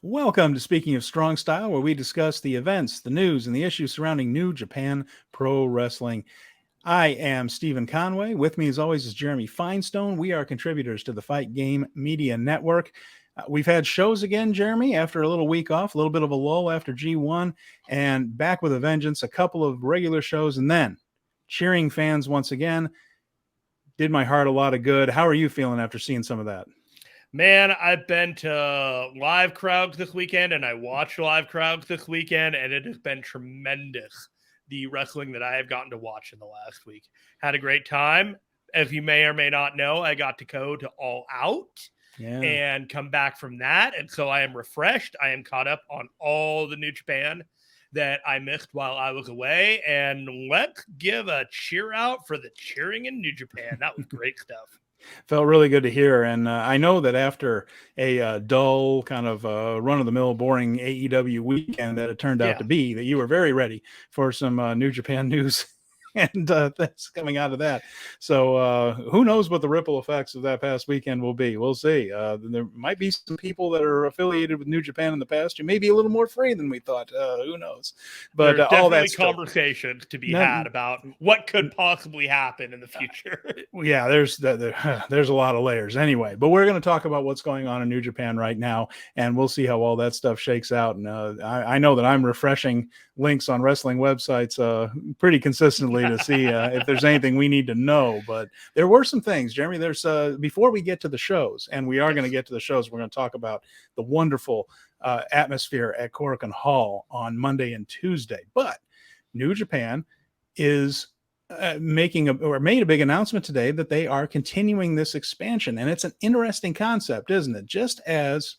Welcome to Speaking of Strong Style, where we discuss the events, the news, and the issues surrounding New Japan Pro Wrestling. I am Stephen Conway. With me, as always, is Jeremy Finestone. We are contributors to the Fight Game Media Network. We've had shows again, Jeremy, after a little week off, a little bit of a lull after G1, and back with a vengeance, a couple of regular shows, and then cheering fans once again. Did my heart a lot of good. How are you feeling after seeing some of that? Man, I've been to live crowds this weekend and I watched live crowds this weekend, and it has been tremendous. The wrestling that I have gotten to watch in the last week. Had a great time. As you may or may not know, I got to go to All Out and come back from that. And so I am refreshed. I am caught up on all the New Japan that I missed while I was away. And let's give a cheer out for the cheering in New Japan. That was great stuff. Felt really good to hear. And I know that after a dull kind of run-of-the-mill boring AEW weekend that it turned out to be, that you were very ready for some New Japan news and that's coming out of that. So who knows what the ripple effects of that past weekend will be. We'll see. There might be some people that are affiliated with New Japan in the past who may be a little more free than we thought. Who knows? But all that conversations to be had about what could possibly happen in the future. Yeah, there's a lot of layers anyway. But we're going to talk about what's going on in New Japan right now, and we'll see how all that stuff shakes out. And I know that I'm refreshing links on wrestling websites pretty consistently to see if there's anything we need to know. But there were some things, Jeremy. There's before we get to the shows, and we are going to get to the shows, we're going to talk about the wonderful atmosphere at Korakuen Hall on Monday and Tuesday. But New Japan is made a big announcement today that they are continuing this expansion, and it's an interesting concept, isn't it? Just as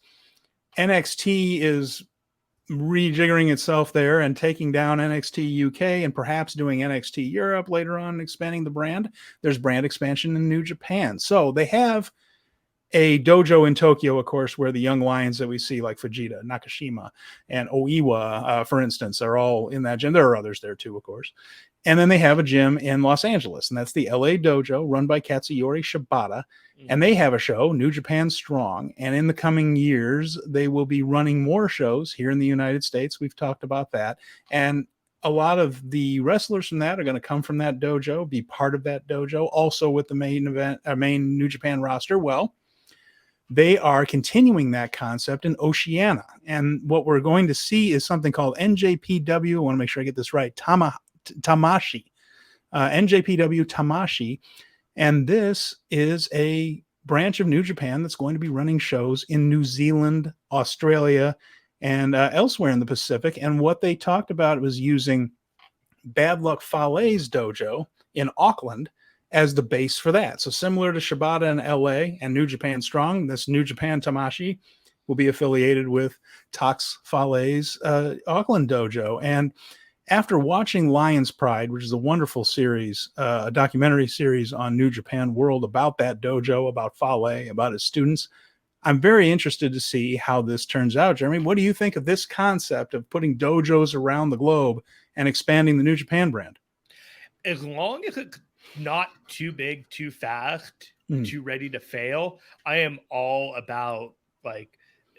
NXT is rejiggering itself there and taking down NXT UK and perhaps doing NXT Europe later on, expanding the brand, there's brand expansion in New Japan. So they have a dojo in Tokyo, of course, where the young lions that we see like Fujita, Nakashima, and Oiwa, for instance, are all in that gym. There are others there too, of course. And then they have a gym in Los Angeles, and that's the LA Dojo run by Katsuyori Shibata. And they have a show, New Japan Strong. And in the coming years, they will be running more shows here in the United States. We've talked about that. And a lot of the wrestlers from that are going to come from that dojo, be part of that dojo, also with the main New Japan roster. Well, they are continuing that concept in Oceania. And what we're going to see is something called NJPW. I want to make sure I get this right. Tamashii. NJPW Tamashii. And this is a branch of New Japan that's going to be running shows in New Zealand, Australia, and elsewhere in the Pacific. And what they talked about was using Bad Luck Fale's dojo in Auckland as the base for that. So similar to Shibata in LA and New Japan Strong, this New Japan Tamashii will be affiliated with Tox Fale's Auckland dojo. And after watching Lion's Pride, which is a wonderful series, a documentary series on New Japan World about that dojo, about Fale, about his students, I'm very interested to see how this turns out. Jeremy, what do you think of this concept of putting dojos around the globe and expanding the New Japan brand? As long as it's not too big, too fast, too ready to fail, I am all about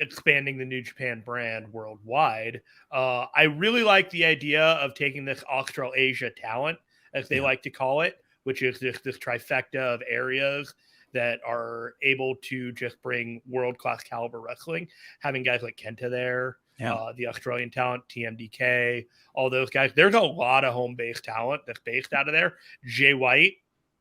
expanding the New Japan brand worldwide. I really like the idea of taking this Australasia talent, as they like to call it, which is this trifecta of areas that are able to just bring world-class caliber wrestling. Having guys like Kenta there, the Australian talent, TMDK, all those guys. There's a lot of home-based talent that's based out of there. Jay White,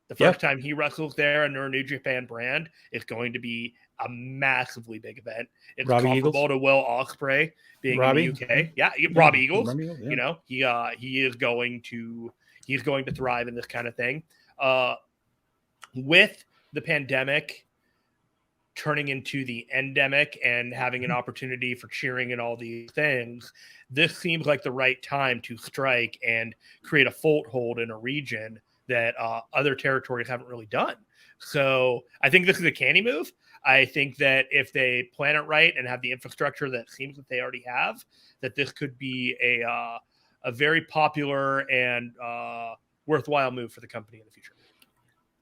the first time he wrestles there under a New Japan brand, is going to be a massively big event. It's comparable to Will Ospreay being in the UK. Yeah, Robbie Eagles. You know, he is going to thrive in this kind of thing. With the pandemic turning into the endemic and having an opportunity for cheering and all these things, this seems like the right time to strike and create a foothold in a region that other territories haven't really done. So I think this is a canny move. I think that if they plan it right and have the infrastructure that seems that they already have, that this could be a very popular and worthwhile move for the company in the future.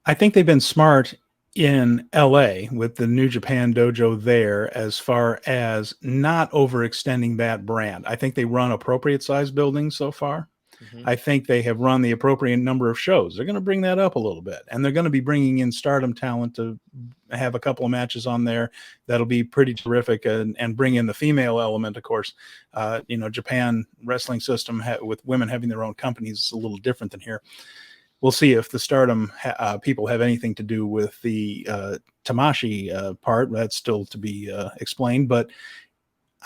I think they've been smart in LA with the New Japan dojo there as far as not overextending that brand. I think they run appropriate size buildings so far. Mm-hmm. I think they have run the appropriate number of shows. They're going to bring that up a little bit, and they're going to be bringing in Stardom talent to have a couple of matches on there. That'll be pretty terrific, and bring in the female element, of course. Japan wrestling system with women having their own companies is a little different than here. We'll see if the Stardom people have anything to do with the Tamashii part. That's still to be explained, but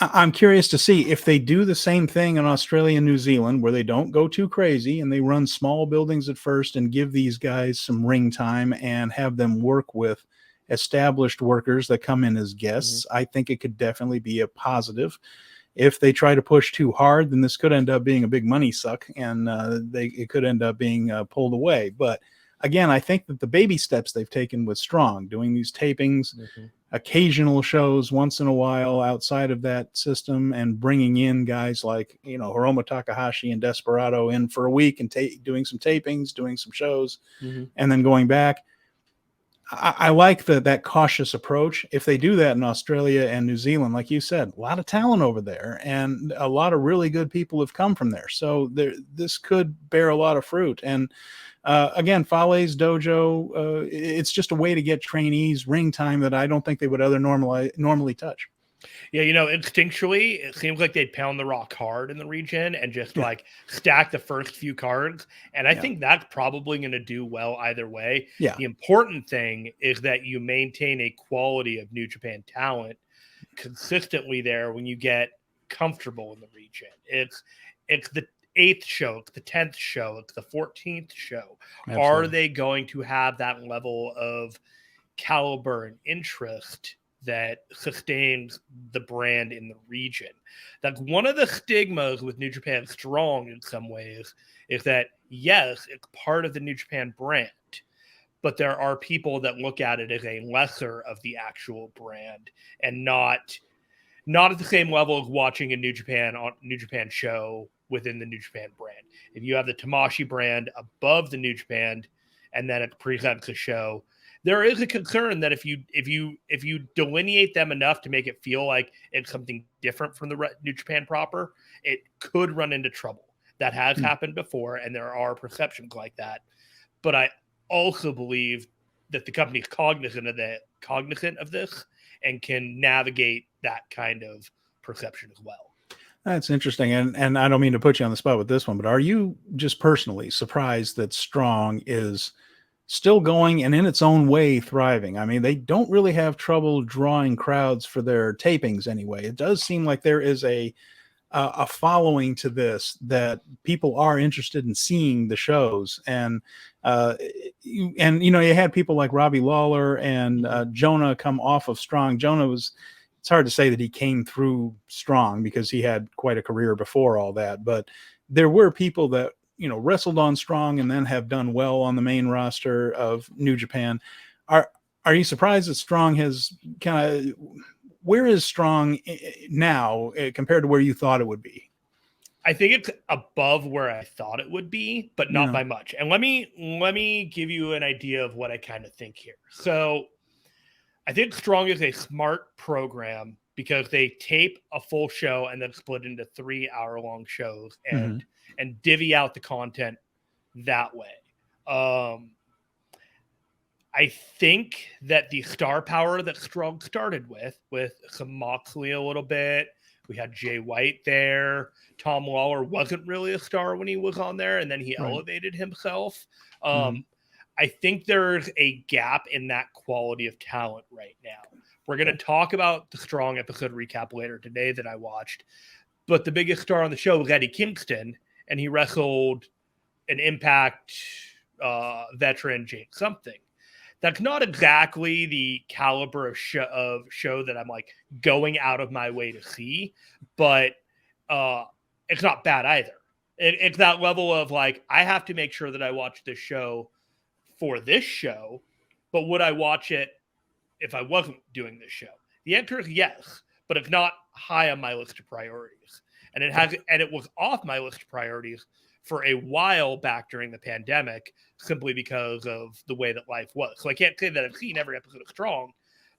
I'm curious to see if they do the same thing in Australia and New Zealand, where they don't go too crazy and they run small buildings at first and give these guys some ring time and have them work with established workers that come in as guests. I think it could definitely be a positive. If they try to push too hard, then this could end up being a big money suck, and it could end up being pulled away. But again, I think that the baby steps they've taken with Strong, doing these tapings, occasional shows once in a while outside of that system, and bringing in guys like, Hiromu Takahashi and Desperado in for a week and doing some tapings, doing some shows, and then going back. I like that cautious approach. If they do that in Australia and New Zealand, like you said, a lot of talent over there, and a lot of really good people have come from there. So this could bear a lot of fruit. And again, Fale's dojo, it's just a way to get trainees ring time that I don't think they would normally touch. Yeah, instinctually, it seems like they'd pound the rock hard in the region and just like stack the first few cards. And I think that's probably going to do well either way. Yeah. The important thing is that you maintain a quality of New Japan talent consistently there when you get comfortable in the region. It's the 8th show, it's the 10th show, it's the 14th show. Absolutely. Are they going to have that level of caliber and interest that sustains the brand in the region? That's one of the stigmas with New Japan Strong in some ways, is that yes, it's part of the New Japan brand, but there are people that look at it as a lesser of the actual brand, and not at the same level as watching a New Japan show within the New Japan brand. If you have the Tamashii brand above the New Japan, and then it presents a show, there is a concern that if you delineate them enough to make it feel like it's something different from the New Japan proper, it could run into trouble. That has happened before, and there are perceptions like that. But I also believe that the company is cognizant of this and can navigate that kind of perception as well. That's interesting. And I don't mean to put you on the spot with this one, but are you just personally surprised that Strong is still going and in its own way thriving? I mean, they don't really have trouble drawing crowds for their tapings anyway. It does seem like there is a following to this, that people are interested in seeing the shows. And you had people like Robbie Lawler and Jonah come off of Strong. It's hard to say that he came through Strong because he had quite a career before all that, but there were people that wrestled on Strong and then have done well on the main roster of New Japan. Are you surprised that Strong has where is Strong now compared to where you thought it would be? I think it's above where I thought it would be, but not by much. And let me give you an idea of what I kind of think here. So I think Strong is a smart program because they tape a full show and then split into 3-hour-long shows and divvy out the content that way. I think that the star power that Strong started with some Moxley a little bit, we had Jay White there. Tom Lawler wasn't really a star when he was on there, and then he elevated himself. I think there's a gap in that quality of talent right now. We're going to talk about the Strong episode recap later today that I watched, but the biggest star on the show was Eddie Kingston, and he wrestled an Impact veteran, Jake something. That's not exactly the caliber of show that I'm like going out of my way to see, but it's not bad either. It's that level of like, I have to make sure that I watch this show for this show, but would I watch it if I wasn't doing this show? The answer is yes, but it's not high on my list of priorities. And it was off my list of priorities for a while back during the pandemic, simply because of the way that life was. So I can't say that I've seen every episode of Strong,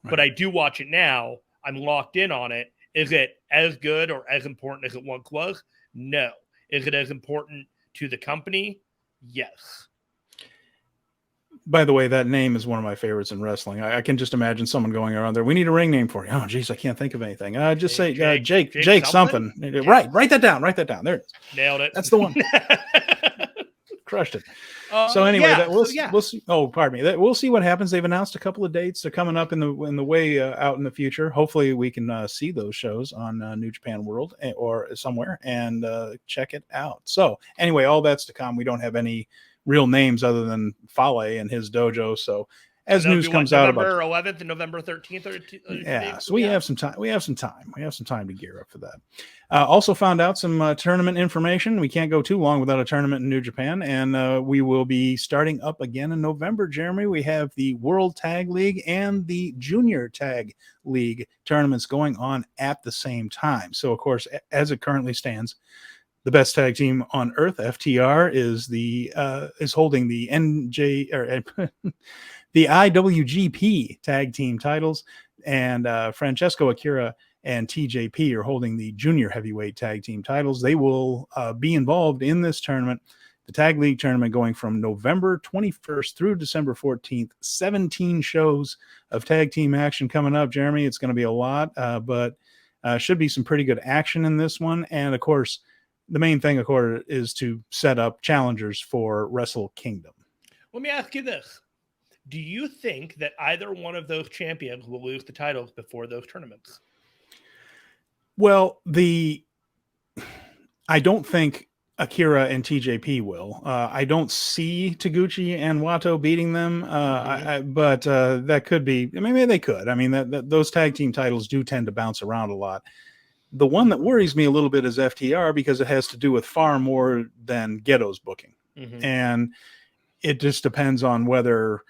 but I do watch it now. I'm locked in on it. Is it as good or as important as it once was? No. Is it as important to the company? Yes. By the way, that name is one of my favorites in wrestling. I can just imagine someone going around there. We need a ring name for you. Oh, geez, I can't think of anything. Just say Jake something. Jake. Right. Write that down. There it is. Nailed it. That's the one. Crushed it. So anyway, we'll see. Oh, pardon me. We'll see what happens. They've announced a couple of dates. They're coming up in the way out in the future. Hopefully, we can see those shows on New Japan World or somewhere and check it out. So anyway, all that's to come. We don't have any real names other than Fale and his dojo. So as news comes out about November 11th and November 13th. So we have some time. We have some time to gear up for that. Also found out some tournament information. We can't go too long without a tournament in New Japan, and we will be starting up again in November. Jeremy, we have the World Tag League and the Junior Tag League tournaments going on at the same time. So of course, as it currently stands, the best tag team on earth, FTR, is holding the the IWGP tag team titles, and Francesco Akira and TJP are holding the junior heavyweight tag team titles. They will be involved in this tournament, the Tag League tournament, going from November 21st through December 14th. 17 shows of tag team action coming up, Jeremy. It's going to be a lot, but should be some pretty good action in this one. And of course, the main thing, of course, is to set up challengers for Wrestle Kingdom. Let me ask you this. Do you think that either one of those champions will lose the titles before those tournaments? Well, I don't think Akira and TJP will. I don't see Taguchi and Wato beating them, but that could be. I mean, maybe they could. I mean, those tag team titles do tend to bounce around a lot. The one that worries me a little bit is FTR, because it has to do with far more than Ghetto's booking. And it just depends on whether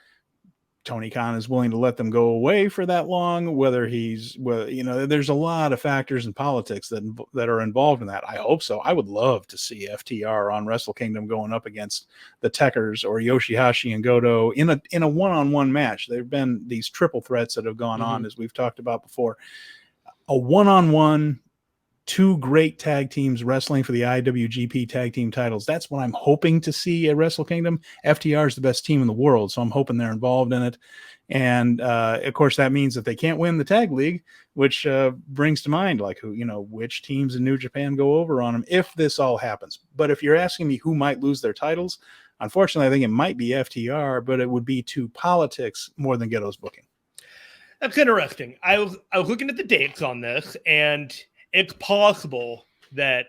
Tony Khan is willing to let them go away for that long, whether there's a lot of factors in politics that are involved in that. I hope so. I would love to see FTR on Wrestle Kingdom going up against the Tekkers or Yoshihashi and Goto in a one-on-one match. There have been these triple threats that have gone on, as we've talked about before. A one-on-one, two great tag teams wrestling for the IWGP tag team titles. That's what I'm hoping to see at Wrestle Kingdom. FTR is the best team in the world, so I'm hoping they're involved in it. And of course, that means that they can't win the tag league, which brings to mind which teams in New Japan go over on them if this all happens. But if you're asking me who might lose their titles, unfortunately, I think it might be FTR, but it would be to politics more than Ghetto's booking. That's interesting. I was looking at the dates on this, and it's possible that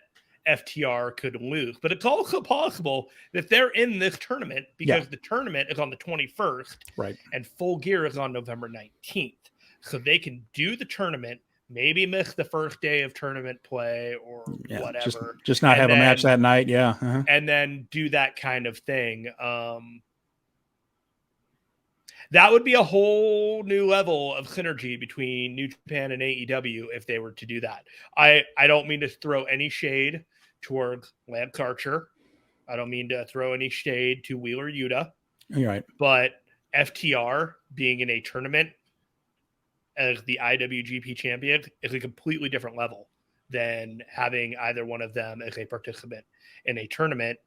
FTR could lose, but it's also possible that they're in this tournament because the tournament is on the 21st, right? And Full Gear is on November 19th. So they can do the tournament, maybe miss the first day of tournament play or whatever. Just not have a match that night. Yeah. And then do that kind of thing. That would be a whole new level of synergy between New Japan and AEW if they were to do that. I don't mean to throw any shade towards Lance Archer. I don't mean to throw any shade to Wheeler Yuta. You're right. But FTR being in a tournament as the IWGP champion is a completely different level than having either one of them as a participant in a tournament.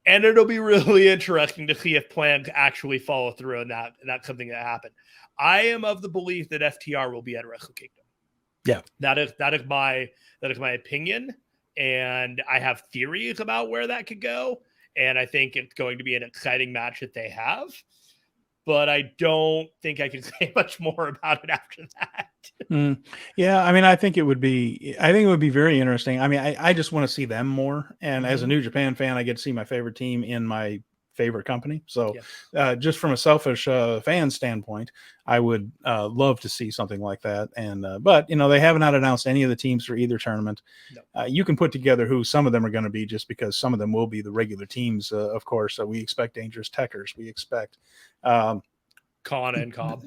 And it'll be really interesting to see if plans actually follow through and that's something that happened. I am of the belief that FTR will be at Wrestle Kingdom. Yeah. That is my opinion. And I have theories about where that could go. And I think it's going to be an exciting match that they have. But I don't think I can say much more about it after that. Yeah, I mean, I think it would be very interesting. I mean, I just want to see them more. And as a New Japan fan, I get to see my favorite team in my favorite company. So just from a selfish fan standpoint, I would love to see something like that. And but they haven't announced any of the teams for either tournament. No. You can put together who some of them are going to be, just because some of them will be the regular teams. Of course, we expect Dangerous Tekkers. We expect Kana and Cobb.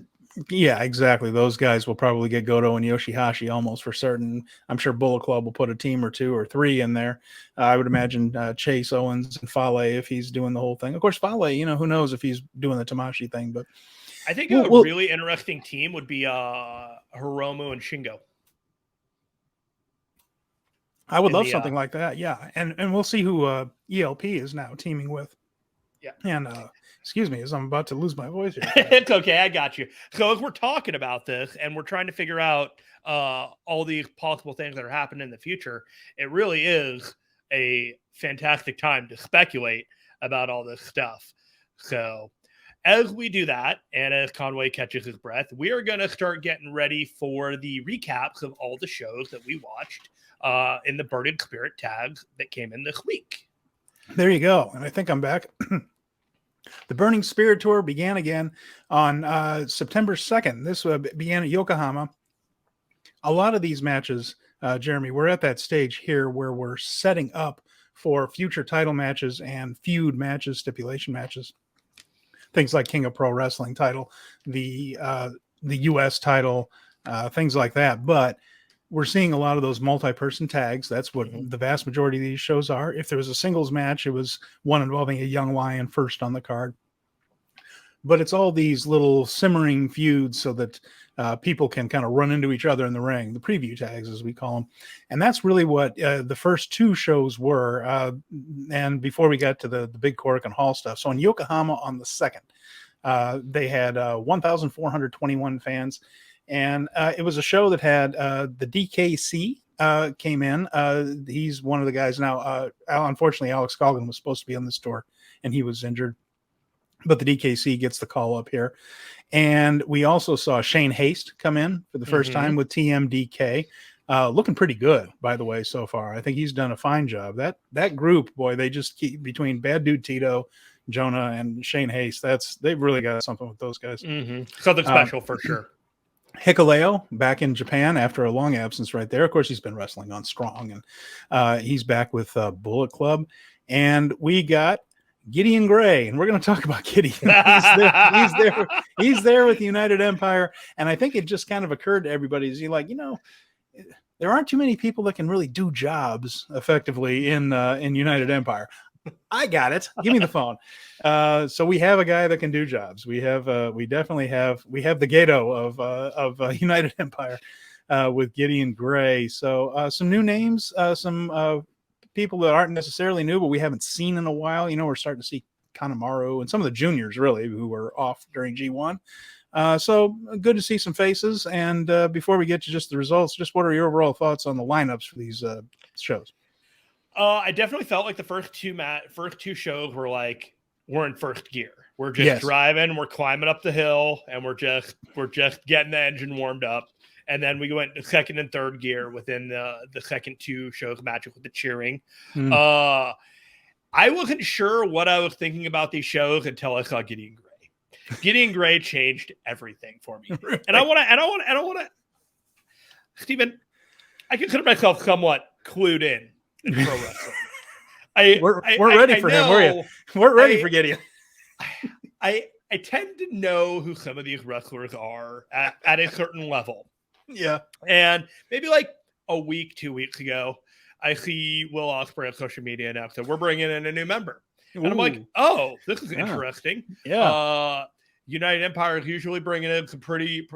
Yeah, exactly. Those guys will probably get Goto and Yoshihashi almost for certain. I'm sure Bullet Club will put a team or 2 or 3 in there. I would imagine Chase Owens and Fale if he's doing the whole thing. Of course, Fale, who knows if he's doing the Tamashii thing, but I think a really interesting team would be Hiromu and Shingo. I would love something like that. Yeah. And we'll see who ELP is now teaming with. Yeah. And excuse me, as I'm about to lose my voice here. It's okay. I got you. So as we're talking about this and we're trying to figure out all these possible things that are happening in the future, it really is a fantastic time to speculate about all this stuff. So as we do that, and as Conway catches his breath, we are going to start getting ready for the recaps of all the shows that we watched in the Burning Spirit tags that came in this week. There you go. And I think I'm back. The Burning Spirit Tour began again on September 2nd. This began at Yokohama. A lot of these matches, Jeremy, we're at that stage here where we're setting up for future title matches and feud matches, stipulation matches. Things like King of Pro Wrestling title, the U.S. title, things like that. But we're seeing a lot of those multi-person tags. That's what the vast majority of these shows are. If there was a singles match, it was one involving a young lion first on the card. But it's all these little simmering feuds so that people can kind of run into each other in the ring, the preview tags, as we call them. And that's really what the first 2 shows were. And before we got to the big Korakuen Hall stuff. So in Yokohama on the 2nd, they had 1,421 fans. And it was a show that had the DKC came in. He's one of the guys now. Unfortunately, Alex Colgan was supposed to be on this tour, and he was injured. But the DKC gets the call up here. And we also saw Shane Haste come in for the first time with TMDK. Looking pretty good, by the way, so far. I think he's done a fine job. That group, boy, they just keep between Bad Dude Tito, Jonah, and Shane Haste. They've really got something with those guys. Something special for sure. Hikuleo back in Japan after a long absence right there. Of course, he's been wrestling on Strong, and he's back with Bullet Club. And we got Gideon Gray, and we're going to talk about Gideon. He's there with the United Empire. And I think it just kind of occurred to everybody, is there aren't too many people that can really do jobs effectively in United Empire. I got it. Give me the phone. So we have a guy that can do jobs. We definitely have the Gato of United Empire with Gideon Gray. So some new names, some people that aren't necessarily new, but we haven't seen in a while. We're starting to see Kanemaru and some of the juniors really who were off during G1. So good to see some faces. And before we get to just the results, just what are your overall thoughts on the lineups for these shows? I definitely felt like the first two shows were like we're in first gear. We're just driving, we're climbing up the hill, and we're just getting the engine warmed up. And then we went to second and third gear within the second 2 shows matches with the cheering. I wasn't sure what I was thinking about these shows until I saw Gideon Gray. Gideon Gray changed everything for me. Right. And I want to, Steven, I consider myself somewhat clued in pro wrestling. We're ready for him. We're ready for Gideon. I tend to know who some of these wrestlers are at a certain level. Yeah. And maybe like a week, 2 weeks ago, I see Will Ospreay on social media and said, we're bringing in a new member. And I'm like, oh, this is interesting. Yeah. United Empire is usually bringing in some pretty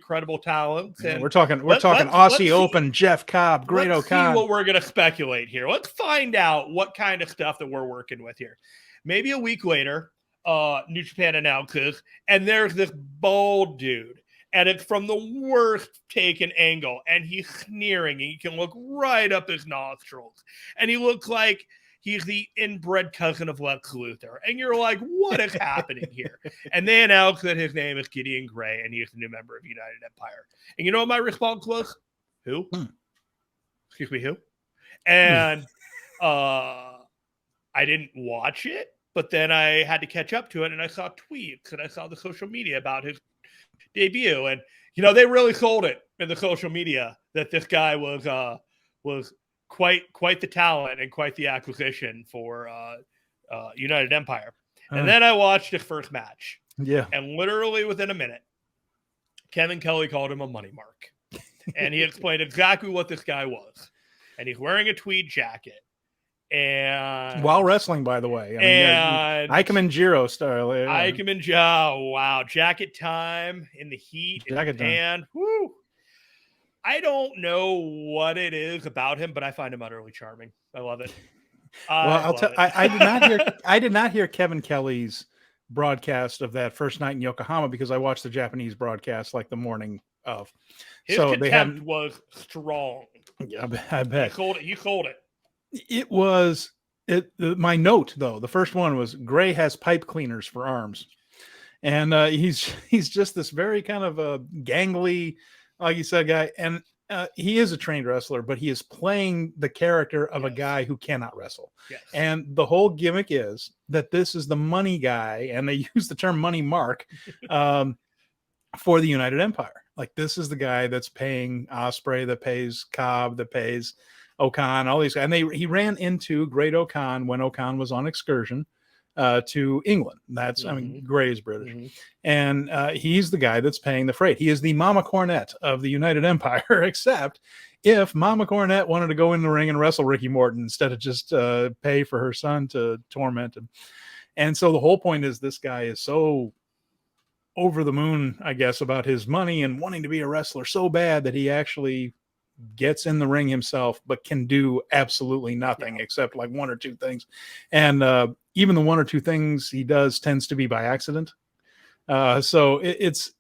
credible talents. And we're talking Aussie Open, Jeff Cobb, Great O'Con. Let's see what we're going to speculate here. Let's find out what kind of stuff that we're working with here. Maybe a week later, New Japan announces, and there's this bald dude, and it's from the worst taken angle, and he's sneering, and you can look right up his nostrils, and he looks like he's the inbred cousin of Lex Luthor. And you're like, what is happening here? And they announced that his name is Gideon Gray, and he's the new member of United Empire. And you know what my response was? Who? Excuse me, who? And I didn't watch it, but then I had to catch up to it, and I saw tweets, and I saw the social media about his debut. And, they really sold it in the social media that this guy was quite the talent and quite the acquisition for United Empire. And then I watched his first match. Yeah. And literally within a minute, Kevin Kelly called him a money mark. And he explained exactly what this guy was. And he's wearing a tweed jacket. And while wrestling, by the way. I mean, Ikemen Jiro style. Yeah. Ikemen Jiro. Wow. Jacket time in the heat. Jacket time. Woo. I don't know what it is about him, but I find him utterly charming. I love it. Well, I did not hear Kevin Kelly's broadcast of that first night in Yokohama because I watched the Japanese broadcast like the morning of. His contempt was strong. Yeah, I bet. He sold it. It was my note though. The first one was Gray has pipe cleaners for arms, and he's just this very kind of a gangly, like you said, guy. And he is a trained wrestler, but he is playing the character of a guy who cannot wrestle. Yes. And the whole gimmick is that this is the money guy, and they use the term money mark for the United Empire. Like this is the guy that's paying Ospreay, that pays Cobb, that pays Okan, all these guys. And he ran into Great Okan when Okan was on excursion to England. That's, I mean, Gray is British. And he's the guy that's paying the freight. He is the Mama Cornette of the United Empire, except if Mama Cornette wanted to go in the ring and wrestle Ricky Morton instead of just pay for her son to torment him. And so the whole point is this guy is so over the moon, I guess, about his money and wanting to be a wrestler so bad that he actually gets in the ring himself, but can do absolutely nothing except like one or two things. And even the one or two things he does tends to be by accident. So it's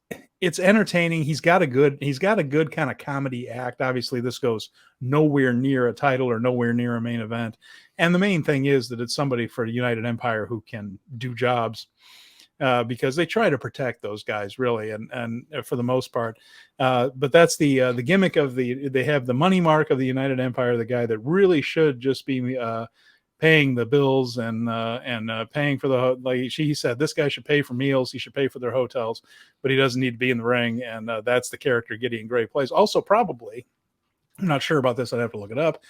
entertaining. He's got a good kind of comedy act. Obviously this goes nowhere near a title or nowhere near a main event. And the main thing is that it's somebody for the United Empire who can do jobs. Because they try to protect those guys really, and for the most part, but that's the gimmick of they have the money mark of the United Empire, the guy that really should just be paying the bills and paying for the, like he said, this guy should pay for meals, he should pay for their hotels, but he doesn't need to be in the ring, and that's the character Gideon Gray plays. Also, probably, I'm not sure about this, I'd have to look it up.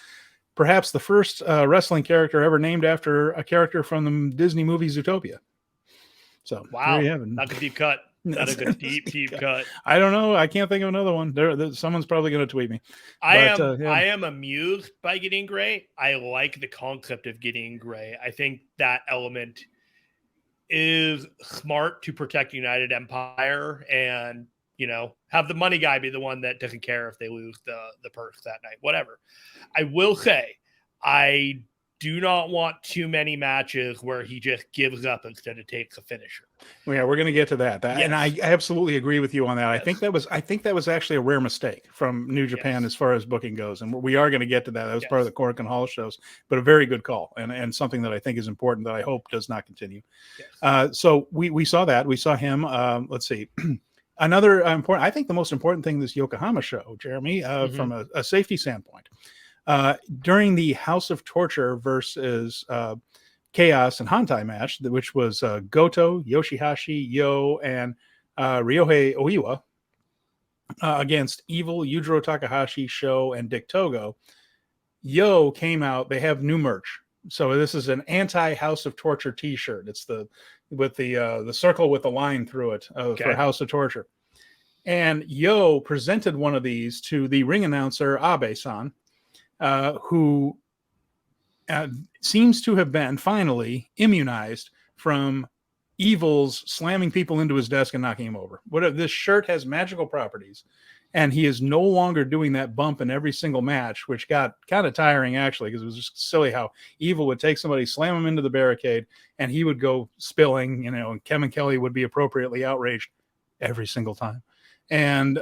Perhaps the first wrestling character ever named after a character from the Disney movie Zootopia. So wow, that's a deep cut. That is a deep cut. I don't know. I can't think of another one. Someone's probably going to tweet me. I am amused by Gideon Gray. I like the concept of Gideon Gray. I think that element is smart to protect United Empire, and have the money guy be the one that doesn't care if they lose the purse that night. Whatever. I will say, I do not want too many matches where he just gives up instead of takes a finisher. Well, yeah, we're going to get to that. And I absolutely agree with you on that. Yes. I think that was actually a rare mistake from New Japan as far as booking goes. And we are going to get to that. That was part of the Cork and Hall shows, but a very good call and something that I think is important that I hope does not continue. Yes. So we saw that. We saw him. Let's see. Another important, I think the most important thing this Yokohama show, Jeremy, from a safety standpoint, during the House of Torture versus Chaos and Hantai match, which was Goto, Yoshihashi, Yo, and Ryohei Oiwa against Evil, Yujiro Takahashi, Sho, and Dick Togo. Yo came out. They have new merch. So this is an anti-House of Torture T-shirt. It's with the circle with the line through it for House of Torture. And Yo presented one of these to the ring announcer Abe-san, who seems to have been finally immunized from Evil's slamming people into his desk and knocking him over. This shirt has magical properties, and he is no longer doing that bump in every single match, which got kind of tiring actually, because it was just silly how Evil would take somebody, slam him into the barricade, and he would go spilling, and Kevin Kelly would be appropriately outraged every single time. And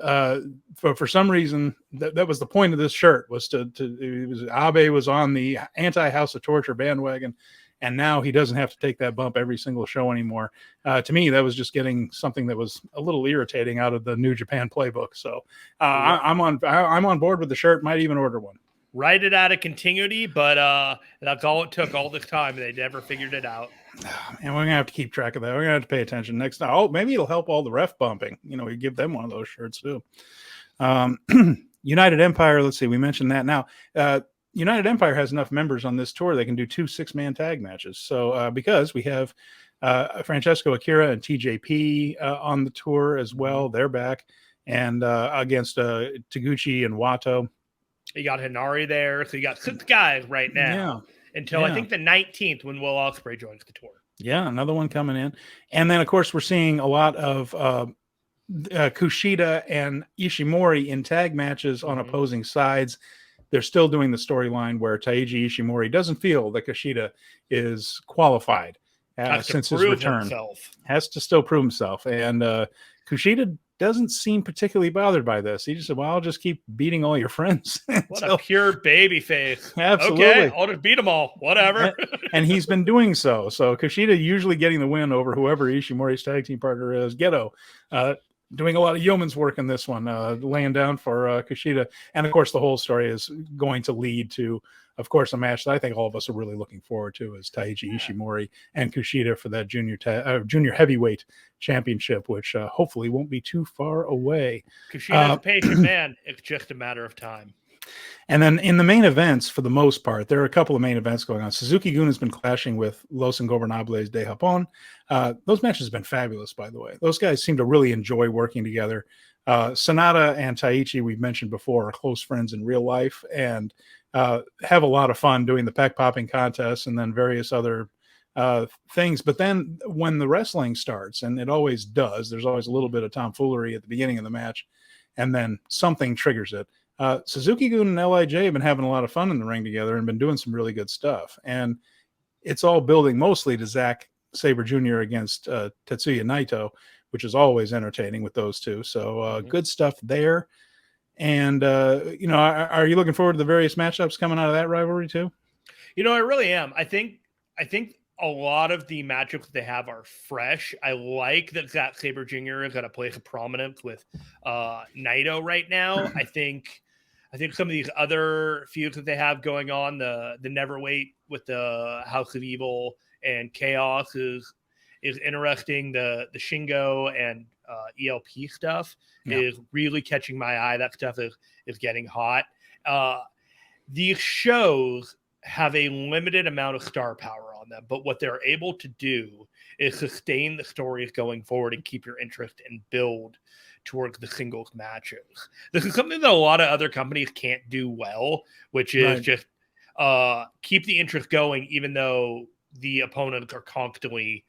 for some reason, that was the point of this shirt, was Abe was on the anti-House of Torture bandwagon, and now he doesn't have to take that bump every single show anymore. To me, that was just getting something that was a little irritating out of the New Japan playbook. So I'm on board with the shirt. Might even order one. Write it out of continuity, but that's all it took all this time. They never figured it out. And we're gonna have to keep track of that. We're gonna have to pay attention next time. Oh, maybe it'll help all the ref bumping. We give them one of those shirts too. United Empire. Let's see. We mentioned that. Now, United Empire has enough members on this tour they can do 2 6-man tag matches. So because we have Francesco Akira and TJP on the tour as well, they're back. and against Taguchi and Wato. You got Hinari there, so you got 6 guys right now until I think the 19th when Will Ospreay joins the tour. Yeah, another one coming in. And then, of course, we're seeing a lot of Kushida and Ishimori in tag matches on opposing sides. They're still doing the storyline where Taiji Ishimori doesn't feel that Kushida is qualified since his return. Has to still prove himself. And Kushida doesn't seem particularly bothered by this. He just said, well, I'll just keep beating all your friends. What a pure baby face. Absolutely. Okay, I'll just beat them all. Whatever. And he's been doing so. So Kushida usually getting the win over whoever Ishimori's tag team partner is. Geto doing a lot of yeoman's work in this one, laying down for Kushida. And, of course, the whole story is going to lead to, of course, a match that I think all of us are really looking forward to is Taiji Ishimori and Kushida for that junior heavyweight championship, which hopefully won't be too far away. Kushida's a patient man. It's just a matter of time. And then in the main events, for the most part, there are a couple of main events going on. Suzuki-gun has been clashing with Los Ingobernables de Japón. Those matches have been fabulous, by the way. Those guys seem to really enjoy working together. Sonata and Taichi, we've mentioned before, are close friends in real life and have a lot of fun doing the pec popping contests and then various other things. But then when the wrestling starts, and it always does, there's always a little bit of tomfoolery at the beginning of the match, and then something triggers it. Suzuki-gun and LIJ have been having a lot of fun in the ring together and been doing some really good stuff. And it's all building mostly to Zack Sabre Jr. against Tetsuya Naito, which is always entertaining with those two. So good stuff there. And, are you looking forward to the various matchups coming out of that rivalry too? I really am. I think a lot of the matchups that they have are fresh. I like that Zack Sabre Jr. is at a place of prominence with Naito right now. I think some of these other feuds that they have going on, the Neverweight with the House of Evil and Chaos is interesting. The Shingo and ELP stuff is really catching my eye. That stuff is getting hot. These shows have a limited amount of star power on them, but what they're able to do is sustain the stories going forward and keep your interest and build towards the singles matches. This is something that a lot of other companies can't do well, which is just keep the interest going, even though the opponents are constantly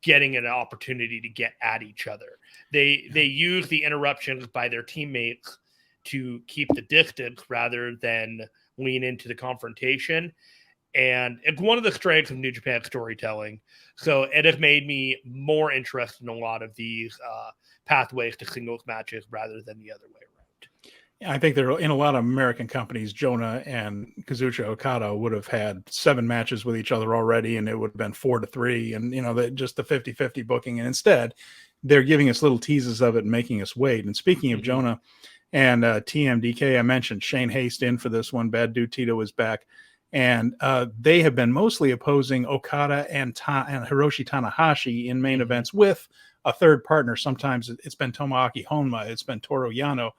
getting an opportunity to get at each other. They use the interruptions by their teammates to keep the distance rather than lean into the confrontation. And it's one of the strengths of New Japan storytelling. So it has made me more interested in a lot of these pathways to singles matches rather than the other way around. I think there in a lot of American companies, Jonah and Kazuchika Okada would have had 7 matches with each other already, and it would have been 4-3, and just the 50-50 booking. And instead, they're giving us little teases of it and making us wait. And speaking of Jonah and TMDK, I mentioned Shane Haste in for this one. Bad Dude Tito is back. And they have been mostly opposing Okada and Hiroshi Tanahashi in main events with a third partner. Sometimes it's been Tomoaki Honma. It's been Toru Yano.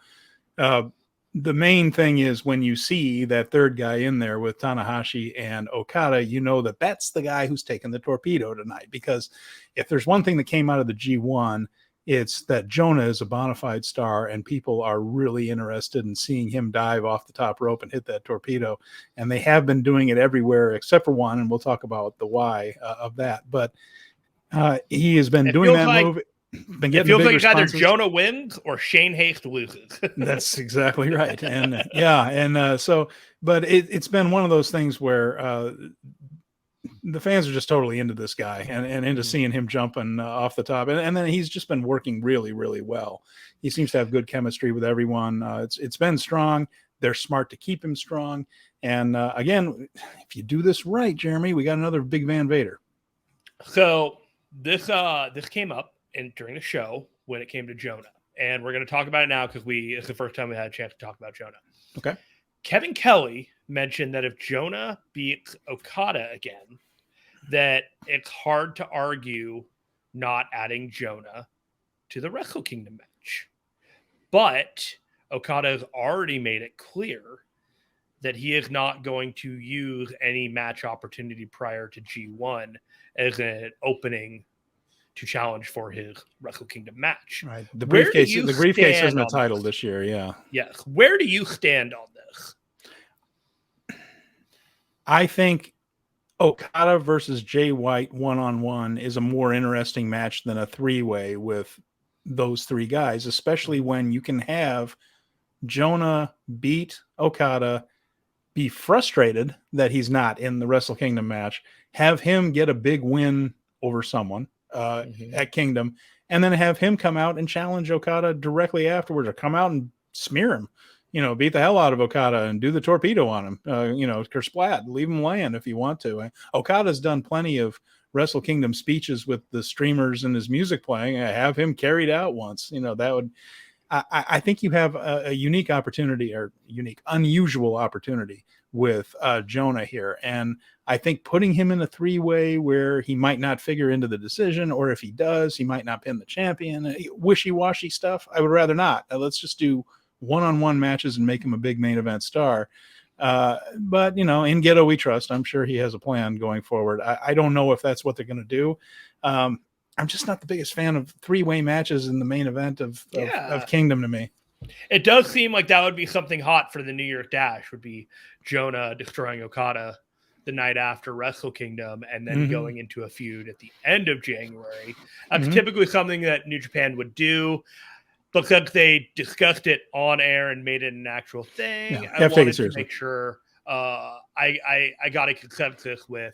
The main thing is when you see that third guy in there with Tanahashi and Okada, you know that that's the guy who's taking the torpedo tonight. Because if there's one thing that came out of the G1, it's that Jonah is a bona fide star and people are really interested in seeing him dive off the top rope and hit that torpedo. And they have been doing it everywhere except for one, and we'll talk about the why of that. But he has been doing that move. Been getting it feels like either Jonah wins or Shane Haste loses. That's exactly right. And but it's been one of those things where the fans are just totally into this guy and into seeing him jumping off the top. And then he's just been working really, really well. He seems to have good chemistry with everyone. It's been strong. They're smart to keep him strong. And again, if you do this right, Jeremy, we got another big Van Vader. So this came up during the show when it came to Jonah. And we're going to talk about it now because it's the first time we had a chance to talk about Jonah. Okay. Kevin Kelly mentioned that if Jonah beats Okada again, that it's hard to argue not adding Jonah to the Wrestle Kingdom match. But Okada has already made it clear that he is not going to use any match opportunity prior to G1 as an opening to challenge for his Wrestle Kingdom match. Right. The Where do briefcase. you The briefcase stand isn't a on title this? this year. Yeah. Yes. Where do you stand on this? I think Okada versus Jay White one-on-one is a more interesting match than a three-way with those three guys, especially when you can have Jonah beat Okada, be frustrated that he's not in the Wrestle Kingdom match, have him get a big win over someone at Kingdom, and then have him come out and challenge Okada directly afterwards, or come out and smear him, beat the hell out of Okada and do the torpedo on him, kersplat, leave him laying if you want to. Okada's done plenty of Wrestle Kingdom speeches with the streamers and his music playing. Have him carried out once, that would, I think you have a unique opportunity, or unusual opportunity with Jonah here. And I think putting him in a three-way where he might not figure into the decision, or if he does, he might not pin the champion, wishy-washy stuff, I would rather not. Let's just do one-on-one matches and make him a big main event star. But, in Ghetto we trust. I'm sure he has a plan going forward. I don't know if that's what they're going to do. I'm just not the biggest fan of three-way matches in the main event of Kingdom to me. It does seem like that would be something hot for the New York Dash, would be Jonah destroying Okada the night after Wrestle Kingdom and then going into a feud at the end of January. That's typically something that New Japan would do. Looks like they discussed it on air and made it an actual thing. I wanted to make sure I got a consensus with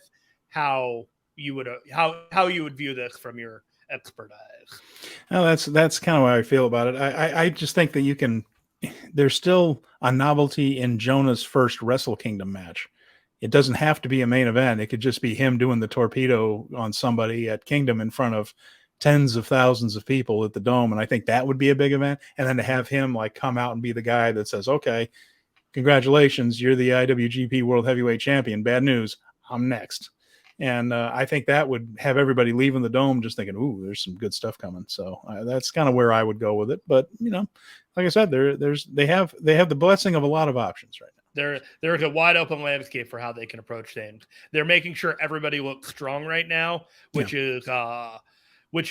how you would view this from your expert eyes. Well, that's kind of how I feel about it. I just think that there's still a novelty in Jonah's first Wrestle Kingdom match. It doesn't have to be a main event. It could just be him doing the torpedo on somebody at Kingdom in front of tens of thousands of people at the Dome. And I think that would be a big event. And then to have him come out and be the guy that says, okay, congratulations, you're the IWGP World Heavyweight Champion. Bad news, I'm next. And I think that would have everybody leaving the Dome just thinking, ooh, there's some good stuff coming. So that's kind of where I would go with it. But, like I said, they have the blessing of a lot of options right now. There's a wide open landscape for how they can approach things. They're making sure everybody looks strong right now, which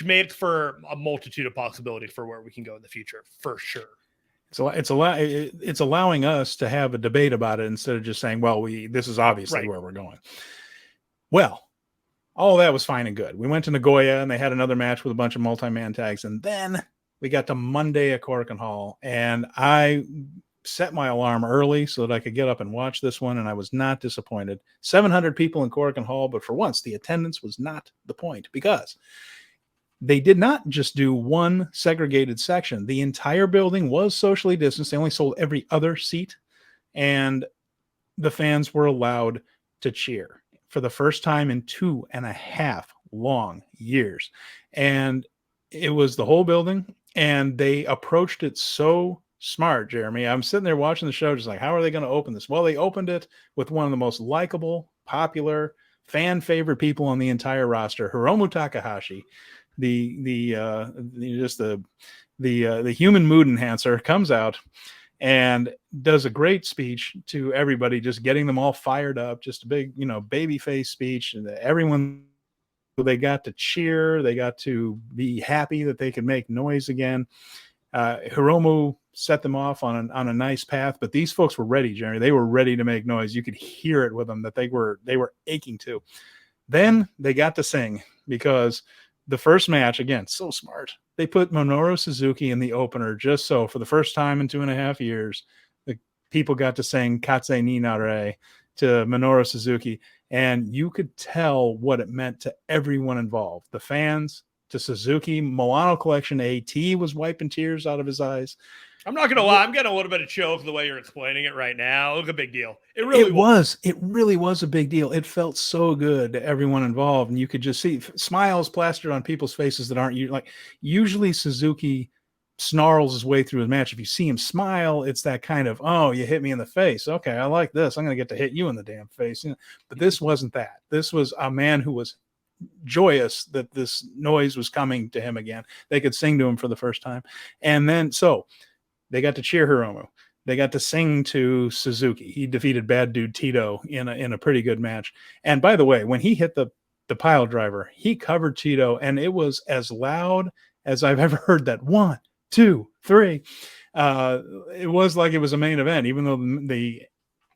makes for a multitude of possibilities for where we can go in the future, for sure. It's allowing us to have a debate about it instead of just saying, well, this is obviously where we're going. Well, all that was fine and good. We went to Nagoya and they had another match with a bunch of multi-man tags. And then we got to Monday at Korakuen Hall, and I set my alarm early so that I could get up and watch this one. And I was not disappointed. 700 people in Korakuen Hall, but for once the attendance was not the point, because they did not just do one segregated section. The entire building was socially distanced. They only sold every other seat, and the fans were allowed to cheer for the first time in 2.5 long years. And it was the whole building, and they approached it so smart, Jeremy. I'm sitting there watching the show just like, how are they going to open this? Well, they opened it with one of the most likable, popular, fan favorite people on the entire roster, Hiromu Takahashi. The human mood enhancer comes out and does a great speech to everybody, just getting them all fired up, just a big, baby face speech. And everyone, they got to cheer. They got to be happy that they could make noise again. Hiromu set them off on a nice path, but these folks were ready, Jerry. They were ready to make noise. You could hear it with them that they were aching to. Then they got to sing, because the first match, again, so smart. They put Minoru Suzuki in the opener just so, for the first time in 2.5 years, the people got to sing Katse ni Nare to Minoru Suzuki. And you could tell what it meant to everyone involved. The fans, to Suzuki. Milano Collection AT was wiping tears out of his eyes. I'm not going to lie. I'm getting a little bit of chills the way you're explaining it right now. It was a big deal. It really was. It really was a big deal. It felt so good to everyone involved. And you could just see smiles plastered on people's faces that aren't usually Suzuki snarls his way through his match. If you see him smile, it's that kind of, oh, you hit me in the face. Okay, I like this. I'm going to get to hit you in the damn face. But this wasn't that. This was a man who was joyous that this noise was coming to him again. They could sing to him for the first time. And then, so they got to cheer Hiromu. They got to sing to Suzuki. He defeated Bad Dude Tito in a pretty good match. And by the way, when he hit the the pile driver, he covered Tito, and it was as loud as I've ever heard that. 1, 2, 3. It was like it was a main event, even though the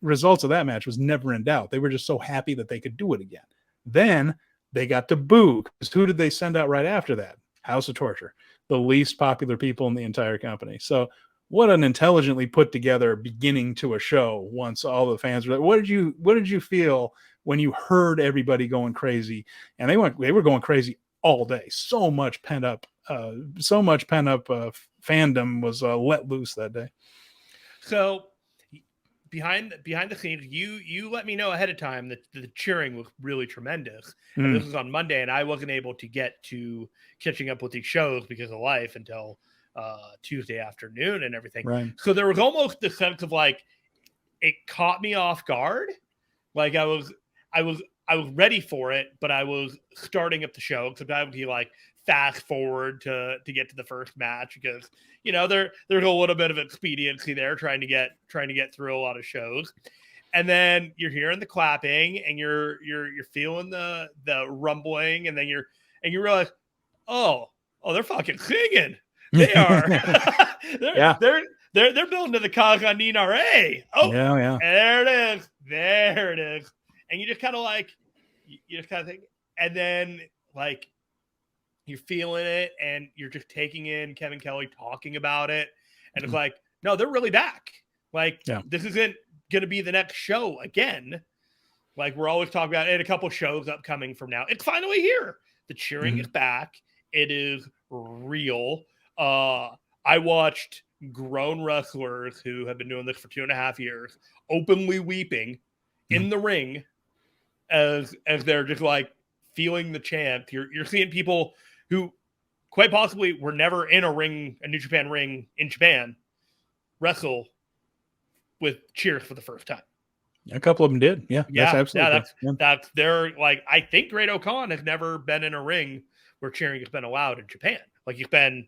results of that match was never in doubt. They were just so happy that they could do it again. Then they got to boo, because who did they send out right after that? House of Torture, the least popular people in the entire company. So what an intelligently put together beginning to a show. Once all the fans were like, what did you feel when you heard everybody going crazy? And they were going crazy all day. So much pent up fandom was let loose that day. So behind the scenes, you let me know ahead of time that the cheering was really tremendous. And this was on Monday, and I wasn't able to get to catching up with these shows because of life until Tuesday afternoon and everything. Right. So there was almost the sense of like, it caught me off guard. Like I was ready for it, but I was starting up the show, because I would be like fast forward to get to the first match, because there's a little bit of expediency there trying to get through a lot of shows. And then you're hearing the clapping, and you're feeling the rumbling, and then you realize, oh, they're fucking singing. They are. They're building to the Kaga Nina Ray. Oh, yeah. There it is. And you just kind of think, and then like you're feeling it, and you're just taking in Kevin Kelly talking about it, and it's like, no, they're really back. Like, this isn't going to be the next show again. Like, we're always talking about it, a couple shows upcoming from now. It's finally here. The cheering is back. It is real. I watched grown wrestlers who have been doing this for 2.5 years openly weeping in the ring as they're just like feeling the chant. You're seeing people who quite possibly were never in a New Japan ring in Japan wrestle with cheers for the first time. A couple of them did. Yeah, that's absolutely. That's they're like, I think Great O'Khan has never been in a ring where cheering has been allowed in Japan. Like, he's been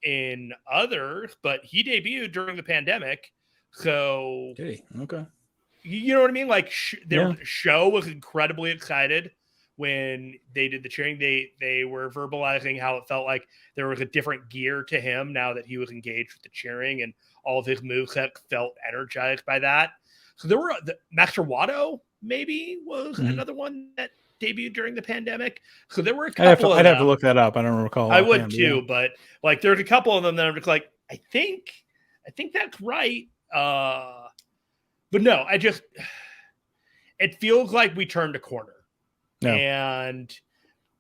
in others, but he debuted during the pandemic. So did he? Okay. You know what I mean? Like, the show was incredibly excited when they did the cheering. They were verbalizing how it felt like there was a different gear to him now that he was engaged with the cheering, and all of his moveset felt energized by that. So there were Master Watto maybe was another one that debuted during the pandemic. So there were a couple. I'd have to look that up. I don't recall. I would too, but like there's a couple of them that I'm just like, I think that's right. But no, it feels like we turned a corner, and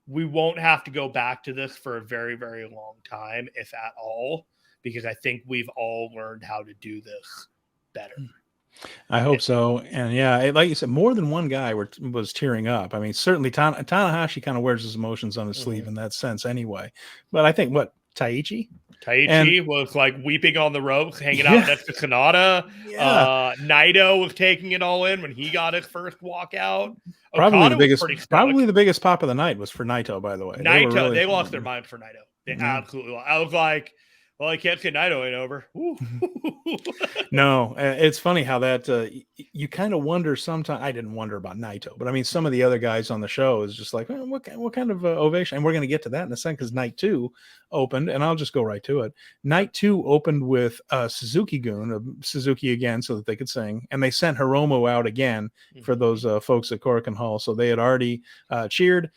we won't have to go back to this for a very, very long time, if at all, because I think we've all learned how to do this better. I hope so. And like you said, more than one guy was tearing up. I mean, certainly Tanahashi kind of wears his emotions on his sleeve in that sense anyway. But I think Taichi was like weeping on the ropes, hanging out next to Kanata. Naito was taking it all in when he got his first walkout. Probably the biggest pop of the night was for Naito, by the way. They lost their mind for Naito. They absolutely lost. I was like, well, I can't say Naito ain't over. No, it's funny how that you kind of wonder sometimes. I didn't wonder about Naito, but I mean, some of the other guys on the show is just like, what kind of ovation? And we're going to get to that in a second, because night 2 opened, and I'll just go right to it. Night 2 opened with Suzuki again, so that they could sing, and they sent Hiromu out again for those folks at Korakuen Hall. So they had already cheered.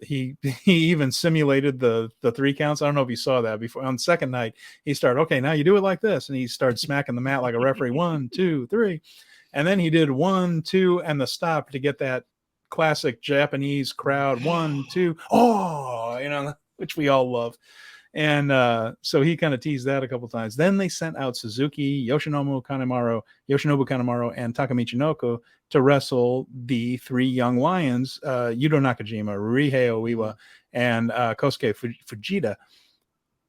He even simulated the 3 counts. I don't know if you saw that before. On the second night, he started, okay, now you do it like this. And he started smacking the mat like a referee. 1, 2, 3. And then he did 1, 2, and the stop to get that classic Japanese crowd. 1, 2. Oh, which we all love. And so he kind of teased that a couple times. Then they sent out Suzuki, Yoshinobu Kanemaru, and Takamichi Noko to wrestle the 3 young lions, Yuto Nakajima, Rihei Oiwa, and Kosuke Fujita.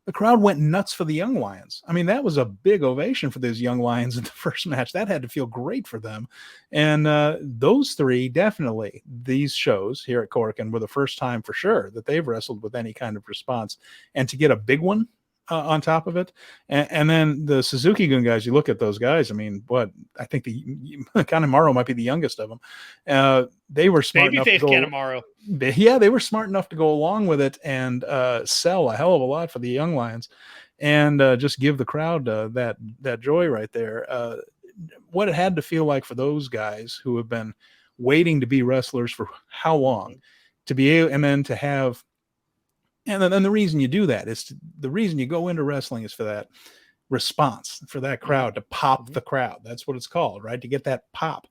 The crowd went nuts for the young lions. I mean, that was a big ovation for those young lions in the first match. That had to feel great for them. And those 3, definitely, these shows here at Korakuen were the first time for sure that they've wrestled with any kind of response. And to get a big one on top of it. And then the Suzuki-gun guys, you look at those guys, I mean, I think the Kanemaru might be the youngest of them. They were smart enough to Babyface go. Kanemaru. Yeah, they were smart enough to go along with it and sell a hell of a lot for the young lions, and just give the crowd that joy right there. What it had to feel like for those guys who have been waiting to be wrestlers for how long, to be able, and then to have, and then the reason you do that is the reason you go into wrestling is for that response, for that crowd to pop the crowd. That's what it's called, right? To get that pop.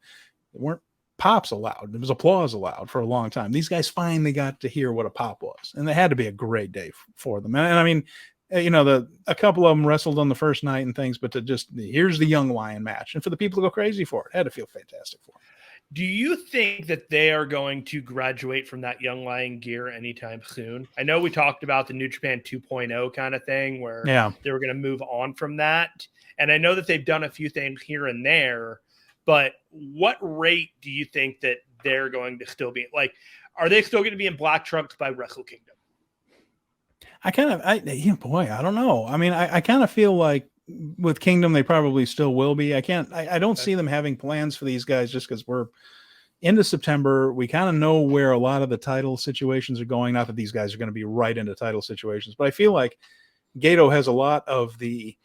There weren't pops allowed. There was applause allowed for a long time. These guys finally got to hear what a pop was, and it had to be a great day for them. And I mean, a couple of them wrestled on the first night and things, but here's the young lion match, and for the people to go crazy for it had to feel fantastic for them. Do you think that they are going to graduate from that young lion gear anytime soon? I know we talked about the New Japan 2.0 kind of thing where they were going to move on from that. And I know that they've done a few things here and there, but what rate do you think that they're going to still be? Like, are they still going to be in black trunks by Wrestle Kingdom? I don't know. I mean, I kind of feel like with Kingdom, they probably still will be. I don't see them having plans for these guys just because we're into September. We kind of know where a lot of the title situations are going. Not that these guys are going to be right into title situations, but I feel like Gato has a lot of the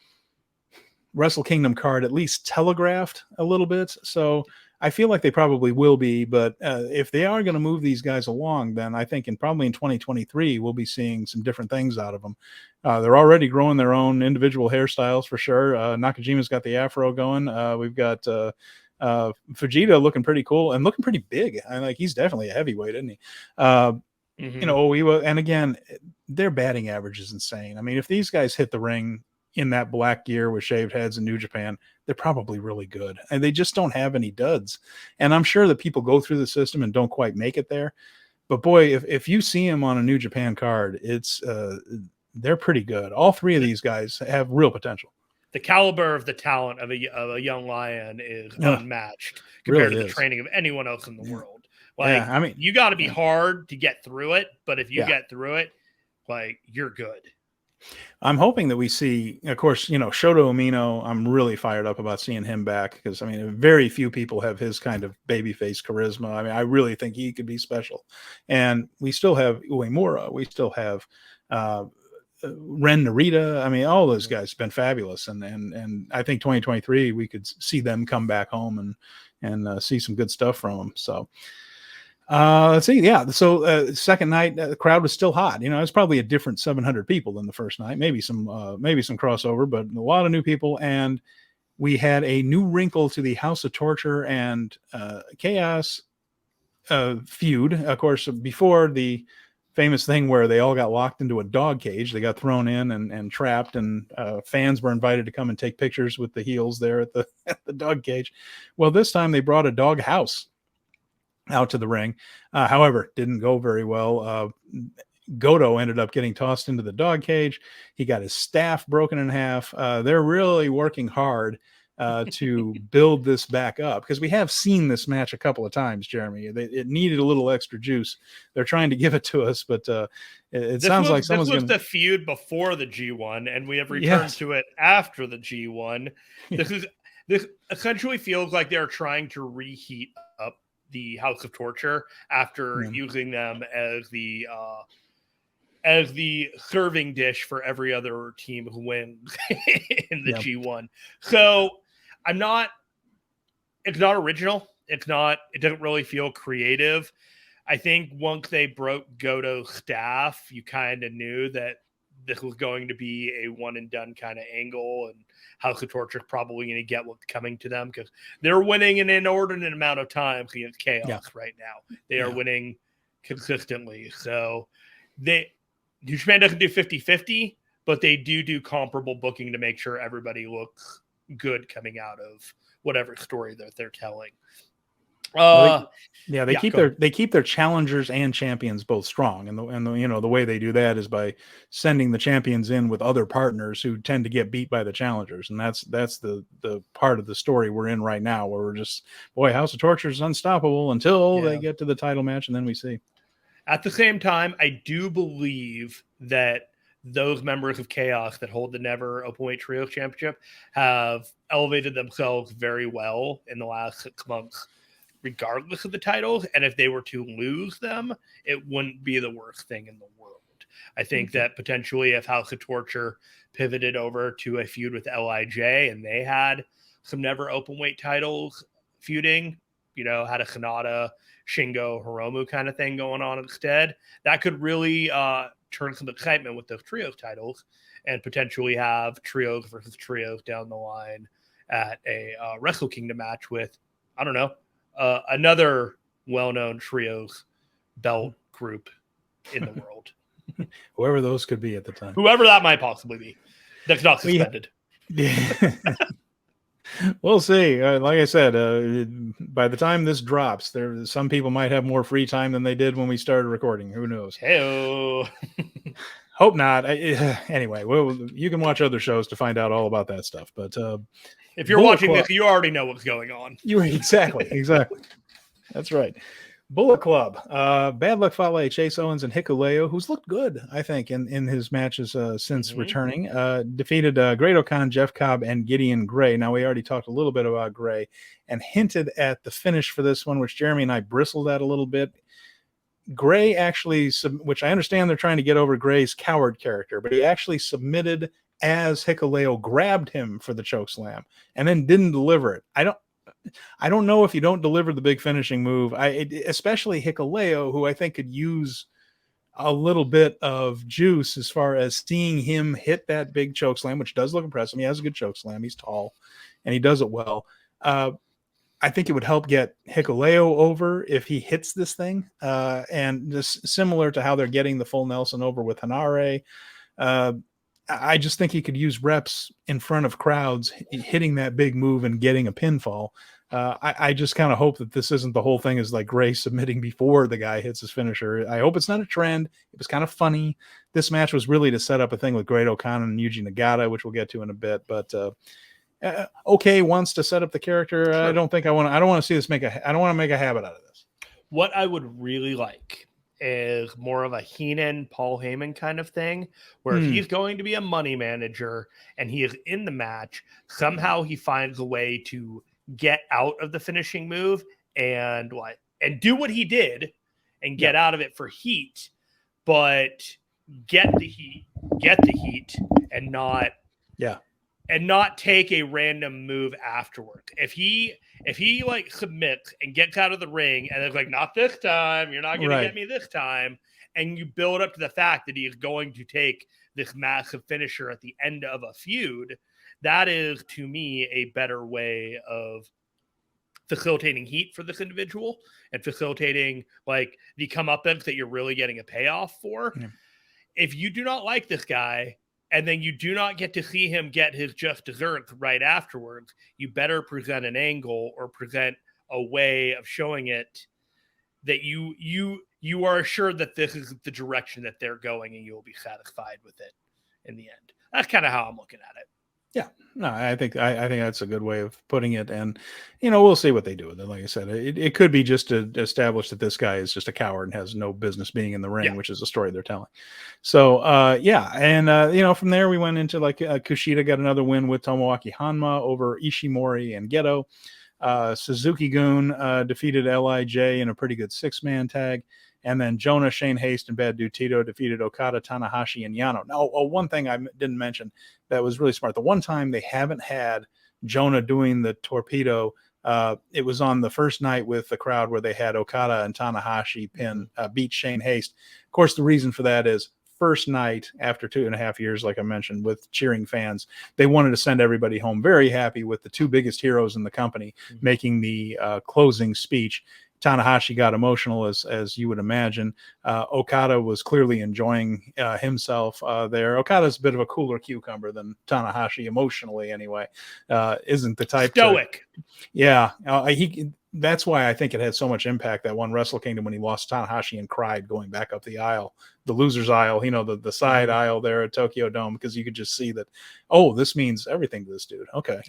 Wrestle Kingdom card at least telegraphed a little bit. So I feel like they probably will be, but if they are going to move these guys along, then I think probably in 2023, we'll be seeing some different things out of them. They're already growing their own individual hairstyles for sure. Nakajima's got the afro going. We've got Fujita looking pretty cool and looking pretty big. He's definitely a heavyweight, isn't he? And again, their batting average is insane. I mean, if these guys hit the ring in that black gear with shaved heads in New Japan, they're probably really good, and they just don't have any duds. And I'm sure that people go through the system and don't quite make it there, but boy, if you see them on a New Japan card, they're pretty good. All three of these guys have real potential. The caliber of the talent of a young lion is unmatched compared to the training of anyone else in the world. You got to be hard to get through it, but if you get through it, you're good. I'm hoping that we see, of course, Shota Umino. I'm really fired up about seeing him back because, I mean, very few people have his kind of babyface charisma. I mean, I really think he could be special. And we still have Uemura. We still have Ren Narita. I mean, all those guys have been fabulous. And I think 2023, we could see them come back home and see some good stuff from them. So, let's see. Yeah. So second night, the crowd was still hot. It's probably a different 700 people than the first night. Maybe some crossover, but a lot of new people. And we had a new wrinkle to the House of Torture and Chaos feud. Of course, before the famous thing where they all got locked into a dog cage, they got thrown in and trapped, and fans were invited to come and take pictures with the heels there at the dog cage. Well, this time they brought a dog house out to the ring. However, didn't go very well. Goto ended up getting tossed into the dog cage. He got his staff broken in half. They're really working hard to build this back up because we have seen this match a couple of times, Jeremy. It needed a little extra juice. They're trying to give it to us, but it sounds like someone's going to... This was the feud before the G1, and we have returned to it after the G1. This essentially feels like they're trying to reheat up the House of Torture after using them as the serving dish for every other team who wins in the G1. So it's not original. It doesn't really feel creative. I think once they broke Goto's staff, you kind of knew that this was going to be a one and done kind of angle, and House of Torture is probably going to get what's coming to them because they're winning an inordinate amount of times against Chaos right now. They are winning consistently. So New Japan doesn't do 50-50, but they do comparable booking to make sure everybody looks good coming out of whatever story that they're telling. They keep their challengers and champions both strong, and the way they do that is by sending the champions in with other partners who tend to get beat by the challengers, and that's the part of the story we're in right now, where we're just, House of Torture is unstoppable until they get to the title match, and then we see. At the same time, I do believe that those members of Chaos that hold the Never Openweight Trios Championship have elevated themselves very well in the last 6 months, regardless of the titles. And if they were to lose them, it wouldn't be the worst thing in the world. I think that potentially if House of Torture pivoted over to a feud with LIJ and they had some Never Openweight titles feuding, had a Sonata, Shingo, Hiromu kind of thing going on instead, that could really turn some excitement with those trios titles and potentially have trios versus trios down the line at a Wrestle Kingdom match with, I don't know, another well-known trios belt group in the world. Whoever those could be at the time. Whoever that might possibly be. That's not suspended. Yeah. We'll see. Like I said, by the time this drops, some people might have more free time than they did when we started recording. Who knows? Hey-o. Hope not. Anyway, you can watch other shows to find out all about that stuff. But if you're watching this, you already know what's going on. Exactly. That's right. Bullet Club, Bad Luck Fale, Chase Owens, and Hikuleo, who's looked good, I think, in his matches since returning, defeated Great-O-Khan, Jeff Cobb, and Gideon Gray. Now, we already talked a little bit about Gray and hinted at the finish for this one, which Jeremy and I bristled at a little bit. Gray actually, which I understand they're trying to get over Gray's coward character, but he actually submitted as Hikuleo grabbed him for the chokeslam and then didn't deliver it. I don't know if you don't deliver the big finishing move, especially Hikuleo, who I think could use a little bit of juice as far as seeing him hit that big choke slam, which does look impressive. He has a good choke slam. He's tall and he does it well. I think it would help get Hikuleo over if he hits this thing. And just similar to how they're getting the full Nelson over with Hanare. I just think he could use reps in front of crowds, hitting that big move and getting a pinfall. I just kind of hope that this isn't the whole thing is like Gray submitting before the guy hits his finisher. I hope it's not a trend. It was kind of funny. This match was really to set up a thing with Great-O-Khan and Yuji Nagata, which we'll get to in a bit. But okay, wants to set up the character. Sure. I don't want to see this I don't want to make a habit out of this. What I would really like is more of a Heenan, Paul Heyman kind of thing, where if he's going to be a money manager and he is in the match, somehow he finds a way to get out of the finishing move and do what he did and get out of it for heat, but get the heat and not take a random move afterwards. If he like submits and gets out of the ring and it's like, not this time, you're not going to get me this time, and you build up to the fact that he is going to take this massive finisher at the end of a feud, that is, to me, a better way of facilitating heat for this individual and facilitating like the comeuppance that you're really getting a payoff for. Yeah. If you do not like this guy, and then you do not get to see him get his just desserts right afterwards, you better present an angle or present a way of showing it that you are assured that this is the direction that they're going and you will be satisfied with it in the end. That's kind of how I'm looking at it. Yeah, no, I think that's a good way of putting it, and we'll see what they do with it. Like I said, it could be just to establish that this guy is just a coward and has no business being in the ring, which is the story they're telling. So, and from there we went into like Kushida got another win with Tomoaki Hanma over Ishimori and Geto. Suzuki-gun defeated LIJ in a pretty good 6-man tag. And then Jonah, Shane Haste, and Bad Dude Tito defeated Okada, Tanahashi, and Yano. Now, one thing I didn't mention that was really smart. The one time they haven't had Jonah doing the torpedo, it was on the first night with the crowd where they had Okada and Tanahashi beat Shane Haste. Of course, the reason for that is first night after 2.5 years, like I mentioned, with cheering fans, they wanted to send everybody home very happy with the two biggest heroes in the company making the closing speech. Tanahashi got emotional, as you would imagine. Okada was clearly enjoying himself there. Okada's a bit of a cooler cucumber than Tanahashi emotionally, anyway. Isn't the type stoic. that's why I think it had so much impact, that one Wrestle Kingdom, when he lost Tanahashi and cried going back up the aisle, the loser's aisle, the side aisle there at Tokyo Dome, because you could just see that, oh, this means everything to this dude. Okay.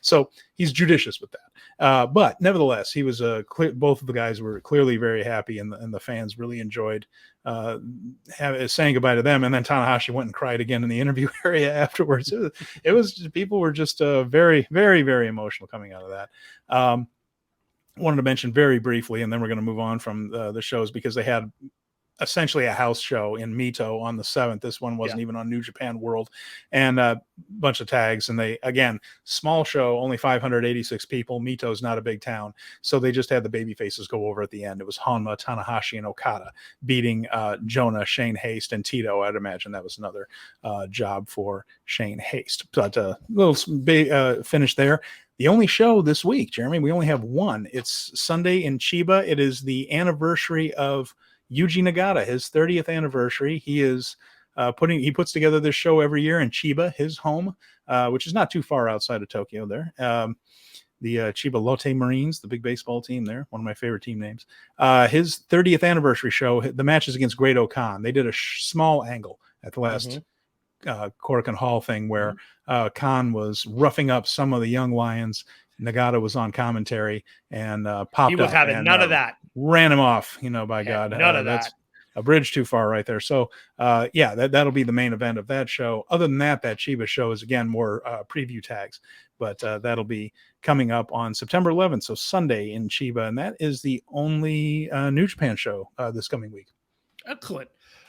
So he's judicious with that. But nevertheless, he was both of the guys were clearly very happy, and the fans really enjoyed saying goodbye to them. And then Tanahashi went and cried again in the interview area afterwards. It was people were just very, very, very emotional coming out of that. Wanted to mention very briefly, and then we're going to move on from the shows, because they had essentially a house show in Mito on the 7th. This one wasn't even on New Japan World, and a bunch of tags. And they, again, small show, only 586 people. Mito's not a big town, so they just had the baby faces go over at the end. It was Honma, Tanahashi, and Okada beating Jonah, Shane Haste, and Tito. I'd imagine that was another job for Shane Haste. But little finish there. The only show this week, Jeremy, we only have one. It's Sunday in Chiba. It is the anniversary of Yuji Nagata, his 30th anniversary. He is he puts together this show every year in Chiba, his home, which is not too far outside of Tokyo there. The Chiba Lotte Marines, the big baseball team there, one of my favorite team names. His 30th anniversary show, the match is against Great Khan. They did a small angle at the last Korakuen Hall thing where Khan was roughing up some of the young lions. Nagata was on commentary and popped he was up having and none of that. Ran him off, by God. None of that's that. A bridge too far right there. So that'll be the main event of that show. Other than that Chiba show is again more preview tags, but that'll be coming up on September 11th, so Sunday in Chiba, and that is the only New Japan show this coming week. Excellent.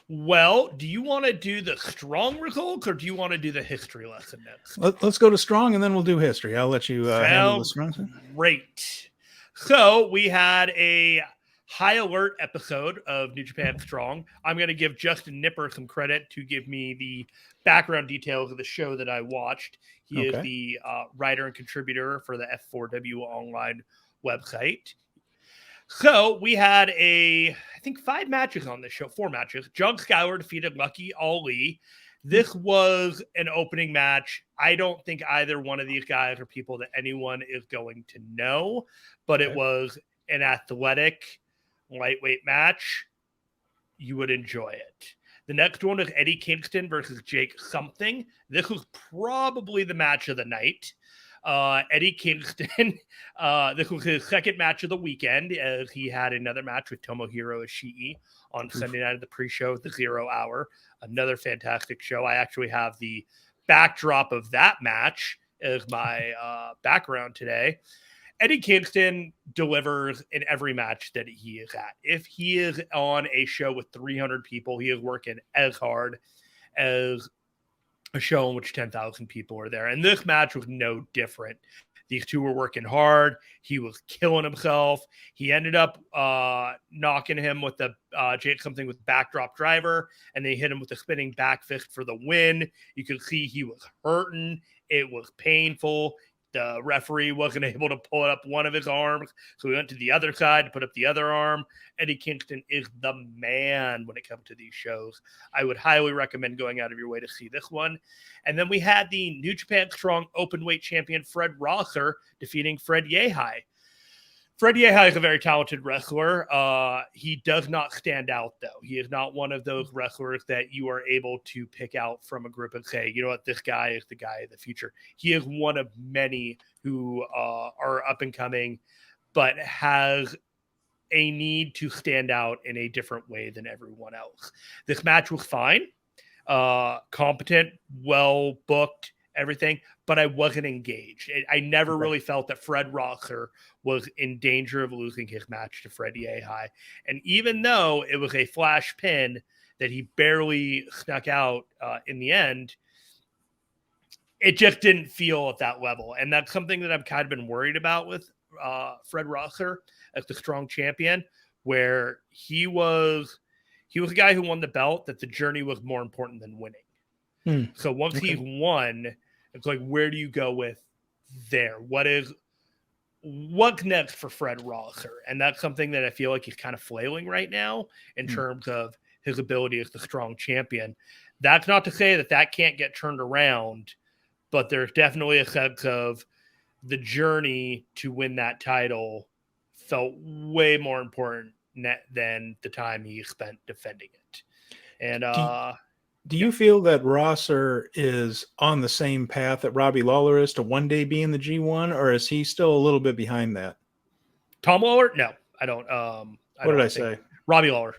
Well, do you want to do the strong results, or do you want to do the history lesson next? Let's go to strong, and then we'll do history. I'll let you handle the strong. Great. So we had a high alert episode of New Japan Strong. I'm going to give Justin Nipper some credit to give me the background details of the show that I watched. He is the writer and contributor for the F4W Online website. So we had I think 5 matches on this show, 4 matches. John Schuyler defeated Lucky Ali. This was an opening match. I don't think either one of these guys are people that anyone is going to know, but it was an athletic, lightweight match. You would enjoy it. The next one was Eddie Kingston versus Jake Something. This was probably the match of the night. Eddie Kingston, this was his second match of the weekend, as he had another match with Tomohiro Ishii on Sunday night at the pre-show at the 0 hour. Another fantastic show. I actually have the backdrop of that match as my background today. Eddie Kingston delivers in every match that he is at. If he is on a show with 300 people, he is working as hard as a show in which 10,000 people are there. And this match was no different. These two were working hard. He was killing himself. He ended up knocking him with the Jake Something with backdrop driver, and they hit him with a spinning back fist for the win. You could see he was hurting. It was painful. The referee wasn't able to pull up one of his arms, so he went to the other side to put up the other arm. Eddie Kingston is the man when it comes to these shows. I would highly recommend going out of your way to see this one. And then we had the New Japan Strong Openweight champion Fred Rosser defeating Fred Yehai. Fred Yehai is a very talented wrestler. He does not stand out, though. He is not one of those wrestlers that you are able to pick out from a group and say, you know what, this guy is the guy of the future. He is one of many who are up and coming, but has a need to stand out in a different way than everyone else. This match was fine, competent, well booked, everything, but I wasn't engaged. I never really felt that Fred Rosser was in danger of losing his match to Fred Yehai. And even though it was a flash pin that he barely snuck out in the end, it just didn't feel at that level. And that's something that I've kind of been worried about with Fred Rosser as the strong champion, where he was a guy who won the belt, that the journey was more important than winning. So once he's won, it's like, where do you go with there? What's next for Fred Rosser? And that's something that I feel like he's kind of flailing right now in terms of his ability as the strong champion. That's not to say that can't get turned around, but there's definitely a sense of the journey to win that title felt way more important than the time he spent defending it. And do you feel that Rosser is on the same path that Robbie Lawler is to one day be in the G1, or is he still a little bit behind that? Tom Lawler? No, I don't. What did I say? Robbie Lawler.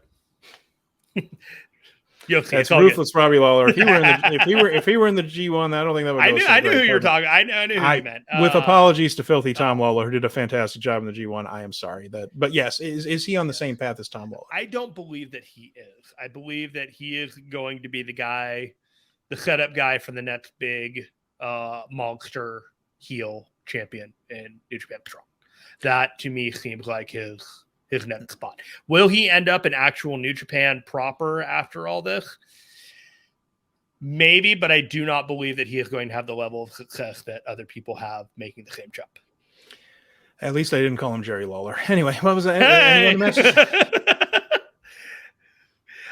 That's ruthless, Robbie Lawler. If he were in the G1, I don't think that would. I knew who you were talking. I knew who you meant. With apologies to Filthy Tom Lawler, who did a fantastic job in the G1. I am sorry but yes, is he on the same path as Tom Lawler? I don't believe that he is. I believe that he is going to be the guy, the setup guy for the next big monster heel champion in New Japan Strong. That to me seems like his next spot. Will he end up in actual New Japan proper after all this? Maybe, but I do not believe that he is going to have the level of success that other people have making the same jump. At least I didn't call him Jerry Lawler. Anyway, what was that? Any other matches?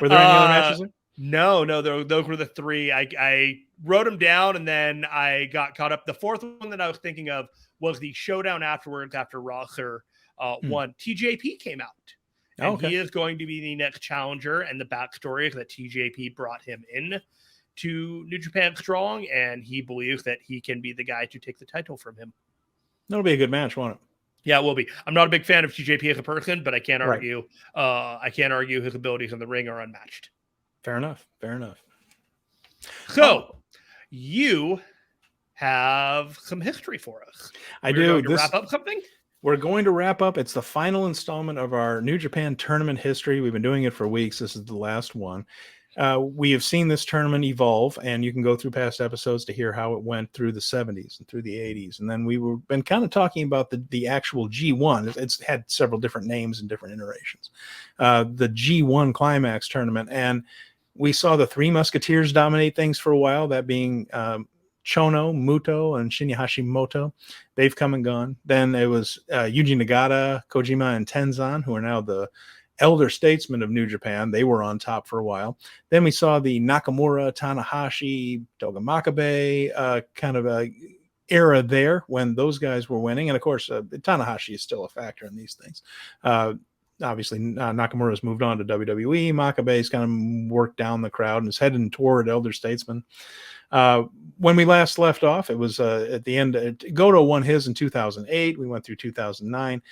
Were there any other matches there? No, those were the three. I wrote them down and then I got caught up. The fourth one that I was thinking of was the showdown afterwards after Rosser won. TJP came out. And he is going to be the next challenger. And the backstory is that TJP brought him in to New Japan Strong, and he believes that he can be the guy to take the title from him. That'll be a good match, won't it? Yeah, it will be. I'm not a big fan of TJP as a person, but I can't argue. I can't argue his abilities in the ring are unmatched. Fair enough. So you have some history for us. I do. Wrap up something? We're going to wrap up. It's the final installment of our New Japan tournament history. We've been doing it for weeks. This is the last one. We have seen this tournament evolve, and you can go through past episodes to hear how it went through the 70s and through the 80s. And then we've been kind of talking about the actual G1. It's had several different names and different iterations. The G1 Climax tournament. And we saw the Three Musketeers dominate things for a while, that being Chono, Muto, and Shinya Hashimoto. They've come and gone. Then it was Yuji Nagata, Kojima, and Tenzan, who are now the elder statesmen of New Japan. They were on top for a while. Then we saw the Nakamura, Tanahashi, Toga Makabe kind of a era there when those guys were winning. And of course, Tanahashi is still a factor in these things. Obviously, Nakamura's moved on to WWE. Makabe's kind of worked down the crowd and is heading toward elder statesmen. When we last left off, it was at the end. Goto won his in 2008. We went through 2009.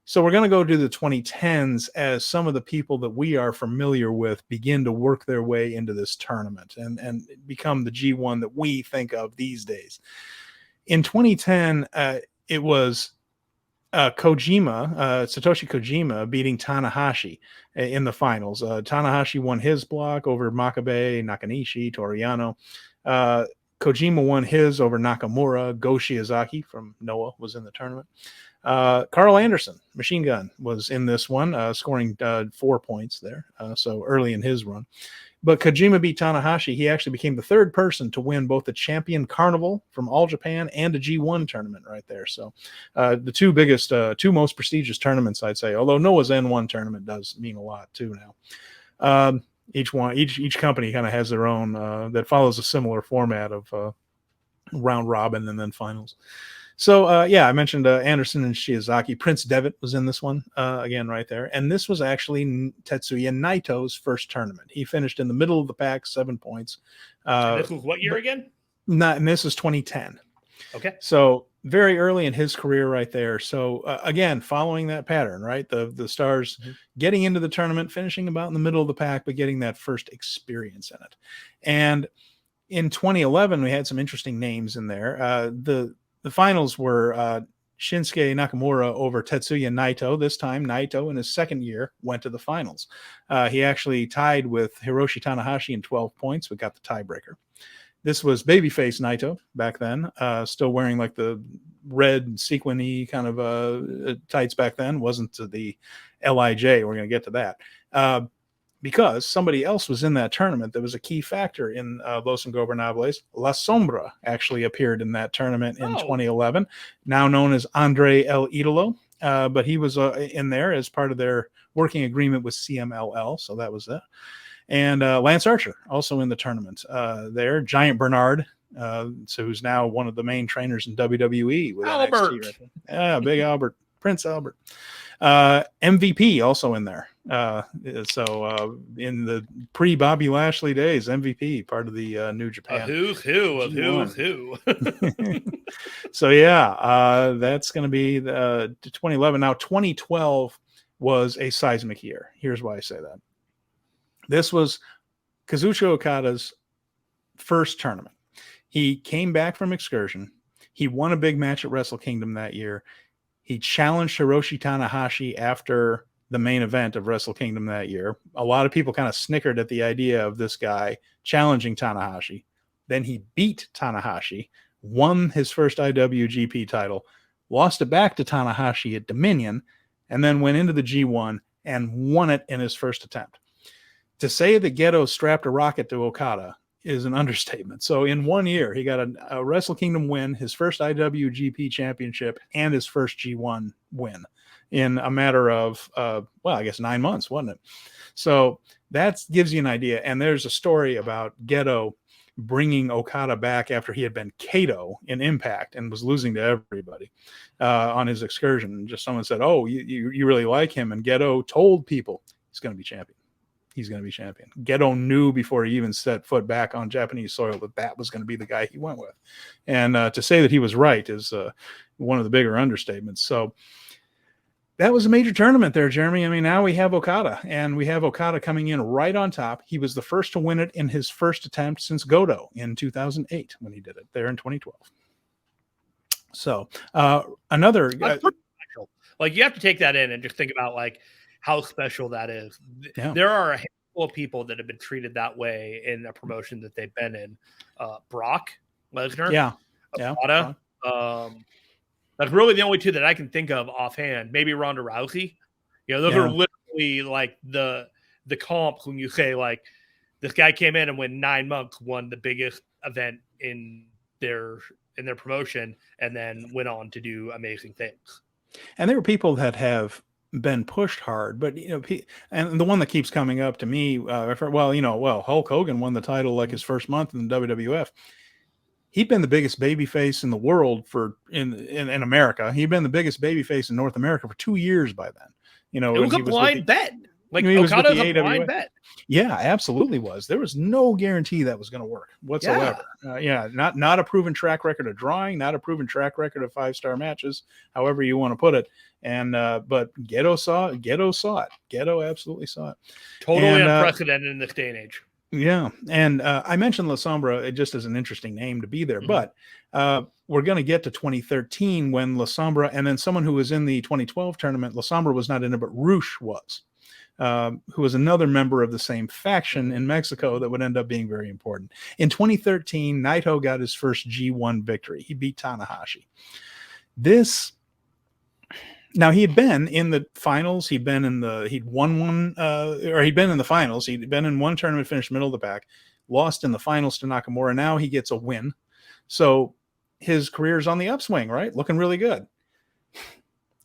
So we're going to go to the 2010s as some of the people that we are familiar with begin to work their way into this tournament and become the G1 that we think of these days. In 2010, it was Satoshi Kojima beating Tanahashi in the finals. Tanahashi won his block over Makabe, Nakanishi, Toriano. Kojima won his over Nakamura. Go Shiozaki from Noah was in the tournament. Carl Anderson, Machine Gun, was in this one, scoring 4 points there, so early in his run. But Kojima beat Tanahashi. He actually became the third person to win both the Champion Carnival from All Japan and a G1 tournament right there. So the two most prestigious tournaments, I'd say, although Noah's N1 tournament does mean a lot too now. Each company kind of has their own that follows a similar format of round robin and then finals. So, I mentioned Anderson and Shiozaki. Prince Devitt was in this one again right there. And this was actually Tetsuya Naito's first tournament. He finished in the middle of the pack, 7 points. This was what year again? And this is 2010. Okay. So very early in his career right there. So, again, following that pattern, right? The stars getting into the tournament, finishing about in the middle of the pack, but getting that first experience in it. And in 2011, we had some interesting names in there. The finals were Shinsuke Nakamura over Tetsuya Naito. This time, Naito, in his second year, went to the finals. He actually tied with Hiroshi Tanahashi in 12 points, but got the tiebreaker. This was babyface Naito back then, still wearing like the red sequin-y kind of tights back then. Wasn't the LIJ. We're going to get to that. Because somebody else was in that tournament that was a key factor in Los Ingobernables. La Sombra actually appeared in that tournament in 2011, now known as Andre El Idolo. But he was in there as part of their working agreement with CMLL, so that was it. And Lance Archer, also in the tournament there. Giant Bernard, who's now one of the main trainers in WWE. With Albert. NXT right there. Yeah, Big Albert. Prince Albert. MVP also in there. So in the pre-Bobby Lashley days, MVP, part of the New Japan. Who's who of G1. who's who. So yeah, that's going to be the 2011. Now 2012 was a seismic year. Here's why I say that. This was Kazuchika Okada's first tournament. He came back from excursion. He won a big match at Wrestle Kingdom that year. He challenged Hiroshi Tanahashi after the main event of Wrestle Kingdom that year. A lot of people kind of snickered at the idea of this guy challenging Tanahashi. Then he beat Tanahashi, won his first IWGP title, lost it back to Tanahashi at Dominion, and then went into the G1 and won it in his first attempt. To say that Gedo strapped a rocket to Okada is an understatement. So in 1 year, he got a Wrestle Kingdom win, his first IWGP championship, and his first G1 win in a matter of, I guess 9 months, wasn't it? So that gives you an idea. And there's a story about Gedo bringing Okada back after he had been Kato in Impact and was losing to everybody on his excursion. And just someone said, oh, you really like him. And Gedo told people he's going to be champion. He's going to be champion. Gedo knew before he even set foot back on Japanese soil that was going to be the guy he went with. And to say that he was right is one of the bigger understatements. So that was a major tournament there, Jeremy. I mean, now we have Okada, and we have Okada coming in right on top. He was the first to win it in his first attempt since Goto in 2008 when he did it there in 2012. So another... special. Like, you have to take that in and just think about, like, how special that is. Yeah. There are a handful of people that have been treated that way in a promotion that they've been in. Brock Lesnar, Okada. That's really the only two that I can think of offhand. Maybe Ronda Rousey. You know, those are literally like the comp when you say, like, this guy came in and win 9 months, won the biggest event in their promotion, and then went on to do amazing things. And there were people that have been pushed hard, but and the one that keeps coming up to me, Hulk Hogan won the title like his first month in the WWF. He'd been the biggest babyface in the world in America. He'd been the biggest babyface in North America for 2 years by then. It was a blind bet. Like, Okada's a blind bet. Yeah, absolutely was. There was no guarantee that was going to work whatsoever. Not a proven track record of drawing, not a proven track record of 5-star matches, however you want to put it. And but Gedo saw it. Gedo absolutely saw it. Totally unprecedented in this day and age. Yeah, and I mentioned La Sombra just as an interesting name to be there, but we're going to get to 2013 when La Sombra, and then someone who was in the 2012 tournament, La Sombra was not in it, but Rush was. Who was another member of the same faction in Mexico that would end up being very important. In 2013, Naito got his first G1 victory. He beat Tanahashi. Now, he had been in the finals. He'd been in the finals. He'd been in one tournament, finished middle of the pack, lost in the finals to Nakamura. Now he gets a win. So his career's on the upswing, right? Looking really good.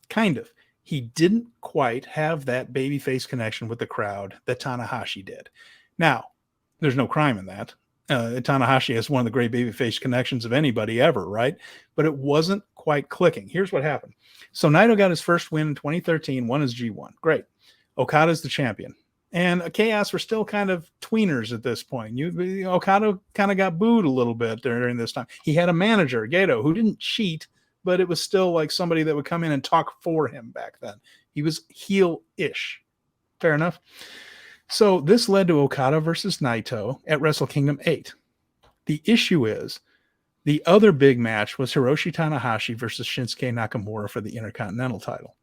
Kind of. He didn't quite have that babyface connection with the crowd that Tanahashi did. Now, there's no crime in that. Tanahashi has one of the great babyface connections of anybody ever, right? But it wasn't quite clicking. Here's what happened. So Naito got his first win in 2013, won his G1. Great. Okada's the champion. And Chaos were still kind of tweeners at this point. Okada kind of got booed a little bit during this time. He had a manager, Gedo, who didn't cheat, but it was still like somebody that would come in and talk for him back then. He was heel-ish. Fair enough. So this led to Okada versus Naito at Wrestle Kingdom 8. The issue is the other big match was Hiroshi Tanahashi versus Shinsuke Nakamura for the Intercontinental title.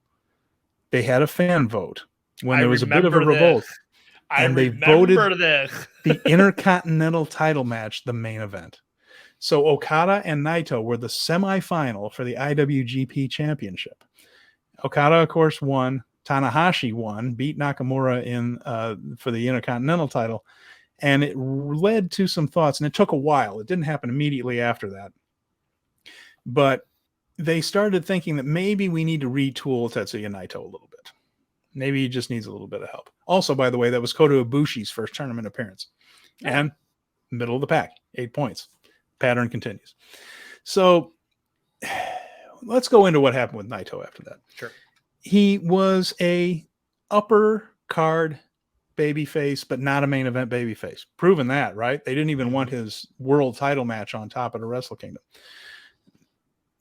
They had a fan vote when there was a bit of a revolt. And they voted the Intercontinental title match the main event. So Okada and Naito were the semifinal for the IWGP Championship. Okada, of course, won. Tanahashi won, beat Nakamura for the Intercontinental title. And it led to some thoughts, and it took a while. It didn't happen immediately after that. But they started thinking that maybe we need to retool Tetsuya Naito a little bit. Maybe he just needs a little bit of help. Also, by the way, that was Kota Ibushi's first tournament appearance. And middle of the pack, 8 points. Pattern continues. So let's go into what happened with Naito after that. Sure. He was a upper card babyface, but not a main event babyface. Proven that, right? They didn't even want his world title match on top of the Wrestle Kingdom.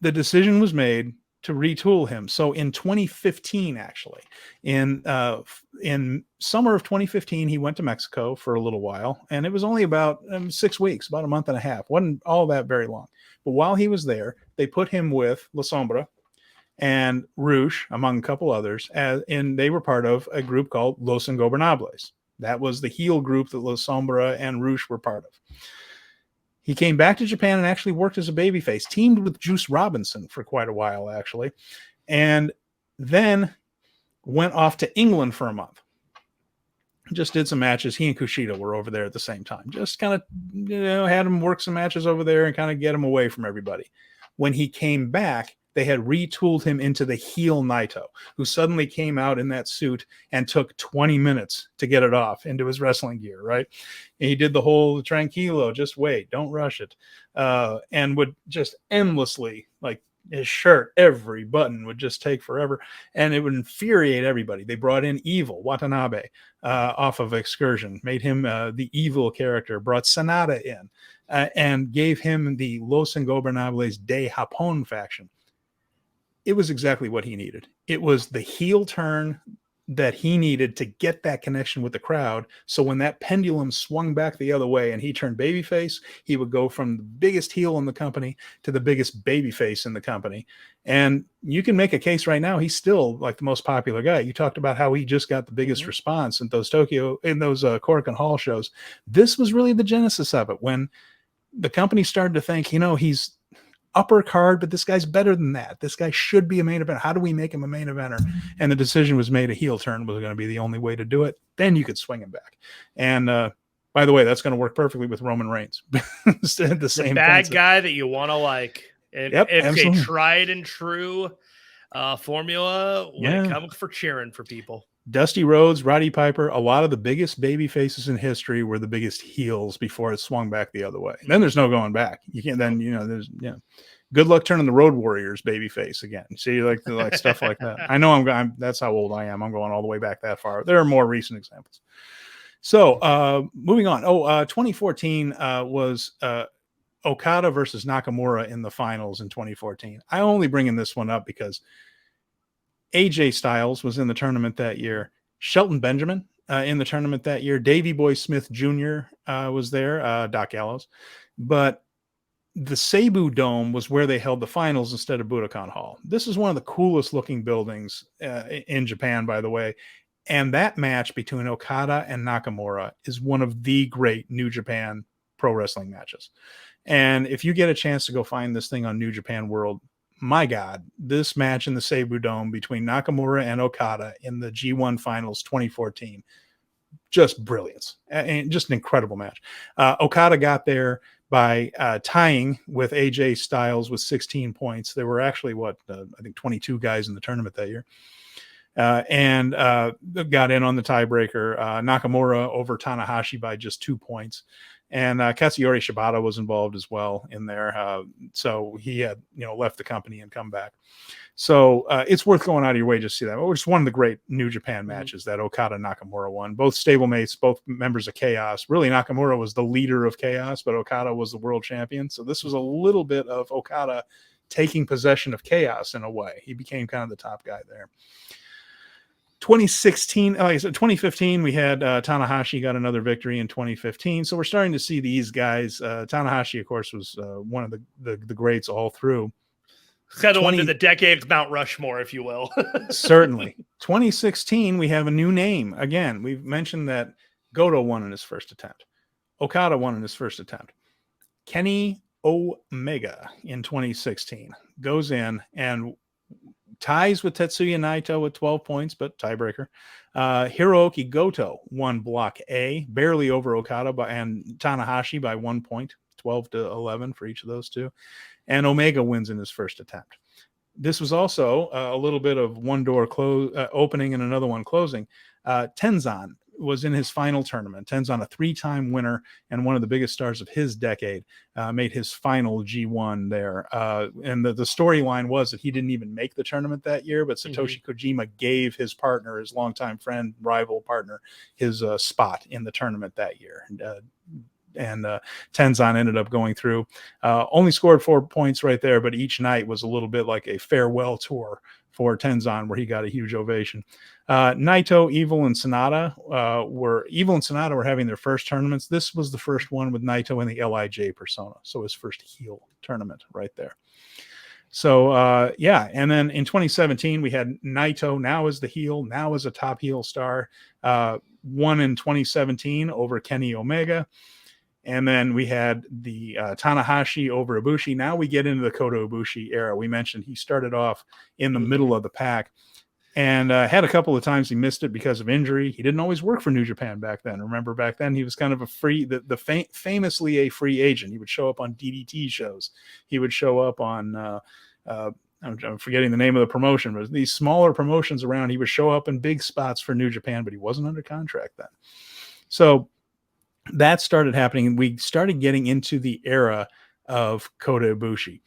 The decision was made to retool him. So in 2015, actually, in summer of 2015, he went to Mexico for a little while, and it was only about 6 weeks, about a month and a half. Wasn't all that very long. But while he was there, they put him with La Sombra and Rouge, among a couple others, and they were part of a group called Los Ingobernables. That was the heel group that La Sombra and Rouge were part of. He came back to Japan and actually worked as a babyface, teamed with Juice Robinson for quite a while, actually, and then went off to England for a month. Just did some matches. He and Kushida were over there at the same time. Just kind of, had him work some matches over there and kind of get him away from everybody. When he came back, they had retooled him into the heel Naito, who suddenly came out in that suit and took 20 minutes to get it off into his wrestling gear, right? And he did the whole tranquilo, just wait, don't rush it, and would just endlessly, like, his shirt, every button would just take forever, and it would infuriate everybody. They brought in Evil Watanabe off of Excursion, made him the evil character, brought Sanada in, and gave him the Los Ingobernables de Japón faction. It was exactly what he needed. It was the heel turn that he needed to get that connection with the crowd. So when that pendulum swung back the other way and he turned babyface, he would go from the biggest heel in the company to the biggest babyface in the company. And you can make a case right now, he's still like the most popular guy. You talked about how he just got the biggest response in those Korakuen Hall shows. This was really the genesis of it, when the company started to think, he's upper card, but this guy's better than that. This guy should be a main event. How do we make him a main eventer? And the decision was made, a heel turn was going to be the only way to do it. Then you could swing him back. And by the way, that's going to work perfectly with Roman Reigns. the bad guy that you want to like. Yep, it's a tried and true formula when it comes for cheering for people. Dusty Rhodes, Roddy Piper, a lot of the biggest baby faces in history were the biggest heels before it swung back the other way. Then there's no going back. You can't then, good luck turning the Road Warriors baby face again. See, like stuff like that. I know that's how old I am. I'm going all the way back that far. There are more recent examples. So moving on. 2014 was Okada versus Nakamura in the finals in 2014. I only bring in this one up because AJ Styles was in the tournament that year. Shelton Benjamin in the tournament that year. Davey Boy Smith Jr. Was there. Doc Gallows. But the Seibu Dome was where they held the finals instead of Budokan Hall. This is one of the coolest looking buildings in Japan, by the way. And that match between Okada and Nakamura is one of the great New Japan pro wrestling matches. And if you get a chance to go find this thing on New Japan World, my God, this match in the Seibu Dome between Nakamura and Okada in the G1 Finals 2014, just brilliance, and just an incredible match. Okada got there by tying with AJ Styles with 16 points. There were actually, I think 22 guys in the tournament that year. And got in on the tiebreaker. Nakamura over Tanahashi by just 2 points. And Katsuyori Shibata was involved as well in there. So he had, left the company and come back. So it's worth going out of your way just to see that. It's one of the great New Japan matches that Okada Nakamura won. Both stablemates, both members of Chaos. Really, Nakamura was the leader of Chaos, but Okada was the world champion. So this was a little bit of Okada taking possession of Chaos in a way. He became kind of the top guy there. 2015, we had Tanahashi got another victory in 2015. So we're starting to see these guys. Tanahashi, of course, was one of the greats all through. Kind of one of the decade's Mount Rushmore, if you will. Certainly. 2016, we have a new name. Again, we've mentioned that Goto won in his first attempt. Okada won in his first attempt. Kenny Omega in 2016 goes in and ties with Tetsuya Naito with 12 points, but tiebreaker. Hiroki Goto won Block A, barely over Okada and Tanahashi by 1 point, 12-11 for each of those two. And Omega wins in his first attempt. This was also a little bit of one door opening and another one closing. Tenzan was in his final tournament. Tenzan, a 3-time winner and one of the biggest stars of his decade, made his final G1 there. And the storyline was that he didn't even make the tournament that year, but Satoshi Kojima gave his partner, his longtime friend, rival partner, his spot in the tournament that year. And Tenzan ended up going through. Only scored 4 points right there, but each night was a little bit like a farewell tour for Tenzan, where he got a huge ovation. Naito, Evil, and Sonata were having their first tournaments. This was the first one with Naito in the LIJ persona, so his first heel tournament right there. So and then in 2017 we had Naito, now as the heel, now as a top heel star, won in 2017 over Kenny Omega. And then we had the Tanahashi over Ibushi. Now we get into the Kota Ibushi era. We mentioned he started off in the middle of the pack and had a couple of times he missed it because of injury. He didn't always work for New Japan back then. Remember, back then he was kind of a famously a free agent. He would show up on DDT shows. He would show up on I'm forgetting the name of the promotion, but these smaller promotions around. He would show up in big spots for New Japan, but he wasn't under contract then. So that started happening. We started getting into the era of Kota Ibushi.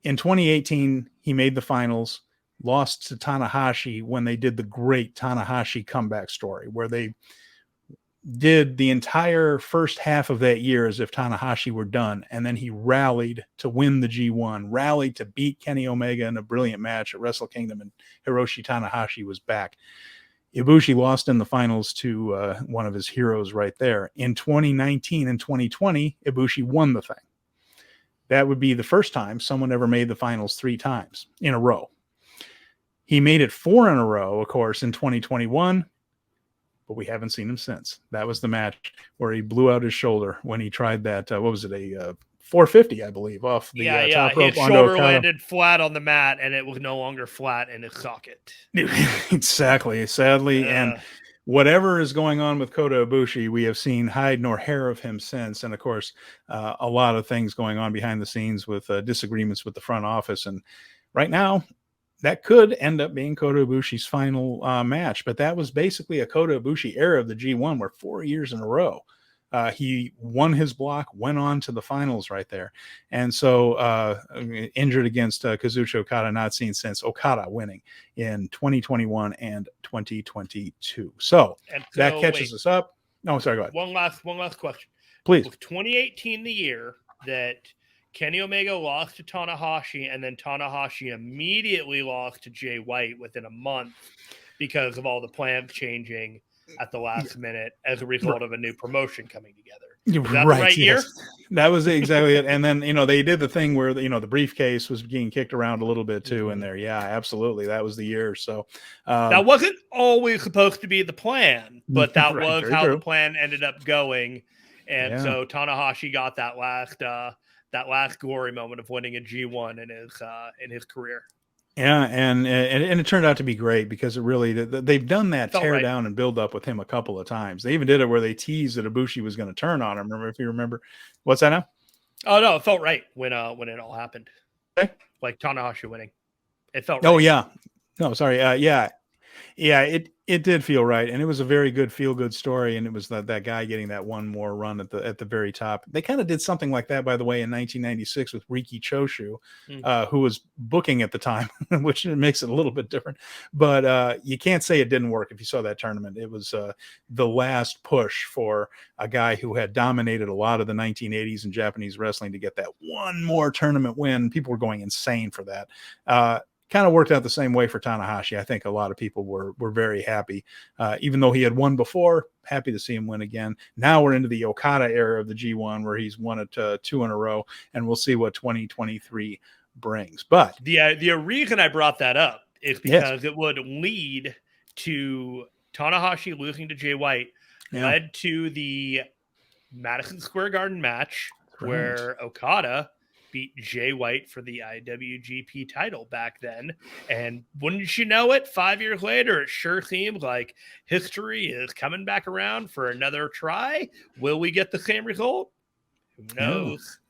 In 2018, he made the finals, lost to Tanahashi when they did the great Tanahashi comeback story, where they did the entire first half of that year as if Tanahashi were done. And then he rallied to win the G1, rallied to beat Kenny Omega in a brilliant match at Wrestle Kingdom, and Hiroshi Tanahashi was back. Ibushi lost in the finals to one of his heroes right there. In 2019 and 2020, Ibushi won the thing. That would be the first time someone ever made the finals 3 times in a row. He made it 4 in a row, of course, in 2021, but we haven't seen him since. That was the match where he blew out his shoulder when he tried that, a 450, I believe, off the top rope. His shoulder landed flat on the mat, and it was no longer flat in his socket. Exactly, sadly. And whatever is going on with Kota Ibushi, we have seen hide nor hair of him since. And, of course, a lot of things going on behind the scenes with disagreements with the front office. And right now, that could end up being Kota Ibushi's final match. But that was basically a Kota Ibushi era of the G1, where 4 years in a row, he won his block, went on to the finals right there. And so injured against Kazuchika Okada, not seen since. Okada winning in 2021 and 2022. So that catches us up. No, sorry, go ahead. One last question. Please. Was 2018 the year that Kenny Omega lost to Tanahashi, and then Tanahashi immediately lost to Jay White within a month because of all the plans changing at the last minute as a result of a new promotion coming together? Was that the right year? That was exactly it. And then, they did the thing where, the briefcase was getting kicked around a little bit too in there. Yeah, absolutely. That was the year. So that wasn't always supposed to be the plan, but that was how the plan ended up going. And so Tanahashi got that last glory moment of winning a G1 in his career. Yeah, and it turned out to be great because it really, they've done that tear down and build up with him a couple of times. They even did it where they teased that Ibushi was going to turn on him. Remember, if you remember, what's that now? Oh no, it felt right when it all happened. Okay. Like Tanahashi winning, it felt right. Oh yeah, no, sorry, it did feel right, and it was a very good feel-good story, and it was that guy getting that one more run at the very top. They kind of did something like that, by the way, in 1996 with Riki Choshu, who was booking at the time, which makes it a little bit different. But you can't say it didn't work if you saw that tournament. It was the last push for a guy who had dominated a lot of the 1980s in Japanese wrestling to get that one more tournament win. People were going insane for that. Kind of worked out the same way for Tanahashi. I think a lot of people were very happy. Even though he had won before, happy to see him win again. Now we're into the Okada era of the G1 where he's won it 2 in a row, and we'll see what 2023 brings. But the reason I brought that up is because it would lead to Tanahashi losing to Jay White, led to the Madison Square Garden match where Okada beat Jay White for the IWGP title back then. And wouldn't you know it, 5 years later, it sure seems like history is coming back around for another try. Will we get the same result? Who knows?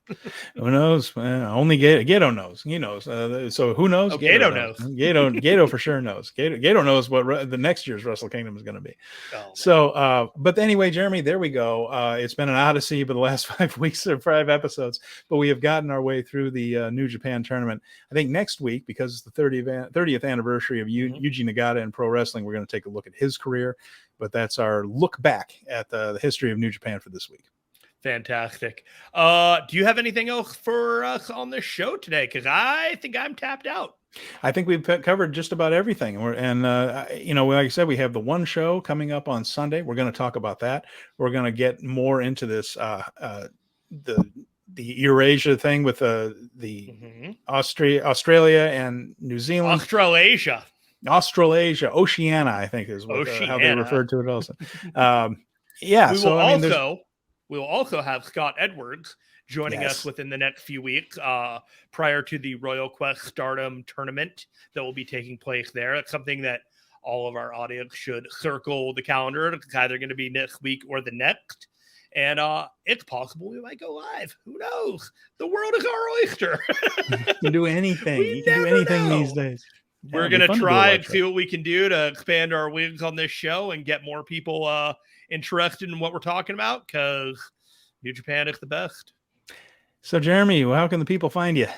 Who knows? Only Gato knows. He knows. So who knows? Oh, Gato knows. Gato for sure knows. Gato knows what the next year's Wrestle Kingdom is going to be. Oh, so, but anyway, Jeremy, there we go. It's been an odyssey for the last 5 weeks or 5 episodes, but we have gotten our way through the New Japan tournament. I think next week, because it's the 30th anniversary of Yuji Nagata in pro wrestling, we're going to take a look at his career. But that's our look back at the history of New Japan for this week. Fantastic. Do you have anything else for us on this show today? Because I think I'm tapped out. I think we've covered just about everything. Like I said, we have the one show coming up on Sunday. We're going to talk about that. We're going to get more into this, the Eurasia thing with Australia and New Zealand. Australasia, Oceania, I think is how they referred to it also. We will also have Scott Edwards joining us within the next few weeks prior to the Royal Quest Stardom tournament that will be taking place there. It's something that all of our audience should circle the calendar. It's either going to be next week or the next. And it's possible we might go live. Who knows? The world is our oyster. You can do anything. You can do anything these days. We're going to try and see what we can do to expand our wings on this show and get more people interested in what we're talking about, because New Japan is the best. So, Jeremy, how can the people find you?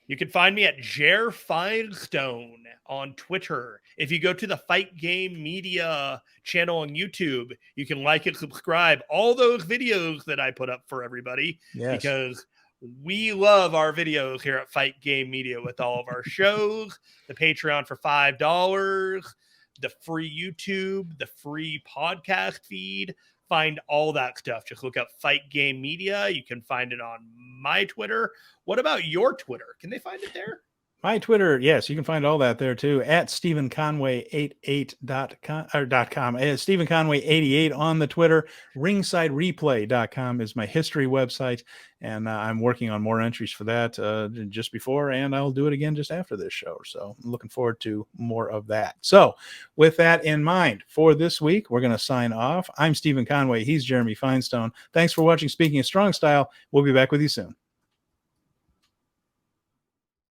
You can find me at Jer Finestone on Twitter. If you go to the Fight Game Media channel on YouTube, you can like and subscribe all those videos that I put up for everybody, because we love our videos here at Fight Game Media with all of our shows, the Patreon for $5, the free YouTube, the free podcast feed. Find all that stuff. Just look up Fight Game Media. You can find it on my Twitter. What about your Twitter? Can they find it there? My Twitter, yes, you can find all that there too, at StephenConway88.com. Stephen Conway 88 on the Twitter. RingsideReplay.com is my history website, and I'm working on more entries for that just before, and I'll do it again just after this show. So I'm looking forward to more of that. So with that in mind, for this week, we're going to sign off. I'm Stephen Conway. He's Jeremy Finestone. Thanks for watching Speaking of Strong Style. We'll be back with you soon.